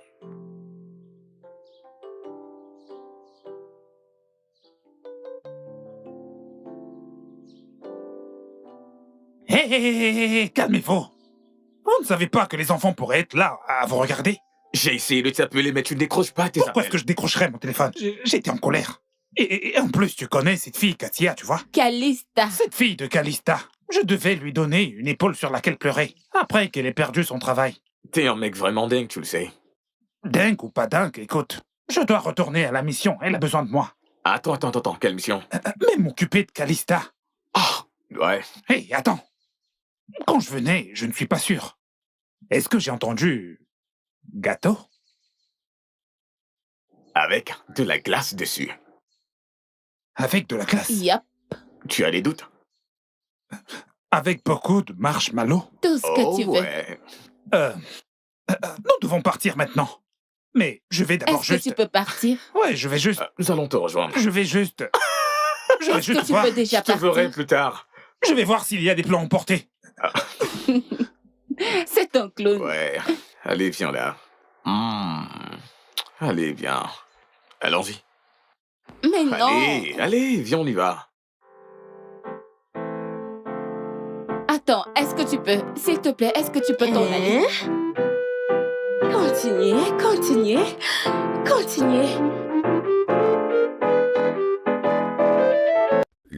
Hé, calmez-vous. Vous ne savez pas que les enfants pourraient être là à vous regarder? J'ai essayé de t'appeler, mais tu ne décroches pas tes Pourquoi est-ce appels. que je décrocherais mon téléphone? J'étais en colère. Et en plus, tu connais cette fille, Katia, tu vois? Calista. Cette fille de Calista. Je devais lui donner une épaule sur laquelle pleurer, après qu'elle ait perdu son travail. T'es un mec vraiment dingue, tu le sais. Dingue ou pas dingue, écoute. Je dois retourner à la mission, elle a besoin de moi. Attends, quelle mission? Mais m'occuper de Calista. Oh, ouais. Hé, attends. Quand je venais, je ne suis pas sûr. Est-ce que j'ai entendu... gâteau? Avec de la glace dessus. Avec de la glace? Yup. Tu as des doutes? Avec beaucoup de marshmallows? Tout ce que tu veux. Ouais. Nous devons partir maintenant. Mais je vais d'abord Est-ce que tu peux partir? Ouais, je vais juste... Nous allons te rejoindre. Je vais juste... Je vais Est-ce juste que tu voir... peux déjà Je te verrai partir? plus tard. Je vais voir s'il y a des plans emportés. C'est un clown. Ouais. Allez, viens là. Allez, viens. Allons-y. Mais non. Allez, viens, on y va. Attends, est-ce que tu peux? S'il te plaît, est-ce que tu peux t'en aller? Continuez, continuez, continuez.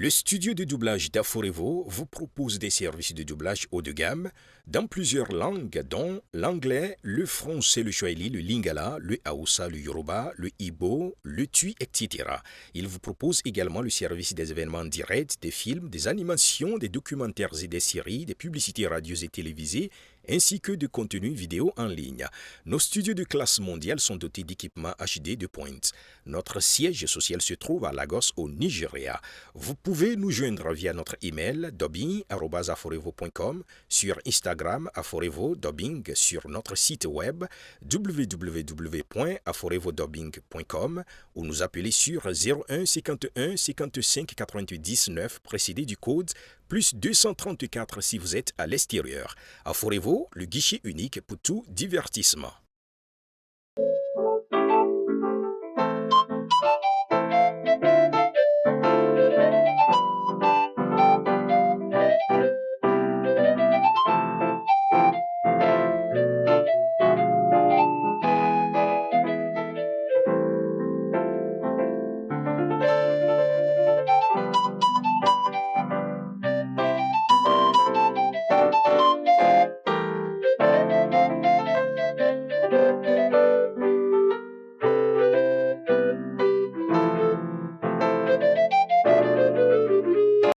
Le studio de doublage d'Aforevo vous propose des services de doublage haut de gamme dans plusieurs langues, dont l'anglais, le français, le swahili, le lingala, le hausa, le yoruba, le igbo, le tui, etc. Il vous propose également le service des événements directs, des films, des animations, des documentaires et des séries, des publicités radio et télévisées, ainsi que de contenus vidéo en ligne. Nos studios de classe mondiale sont dotés d'équipements HD de pointe. Notre siège social se trouve à Lagos, au Nigeria. Vous pouvez nous joindre via notre email dubbing@aforevo.com, sur Instagram Aforevo Dubbing, sur notre site web www.aforevodubbing.com ou nous appeler sur 01 51 55 88 19 précédé du code plus 234 si vous êtes à l'extérieur. Aforevo, le guichet unique pour tout divertissement.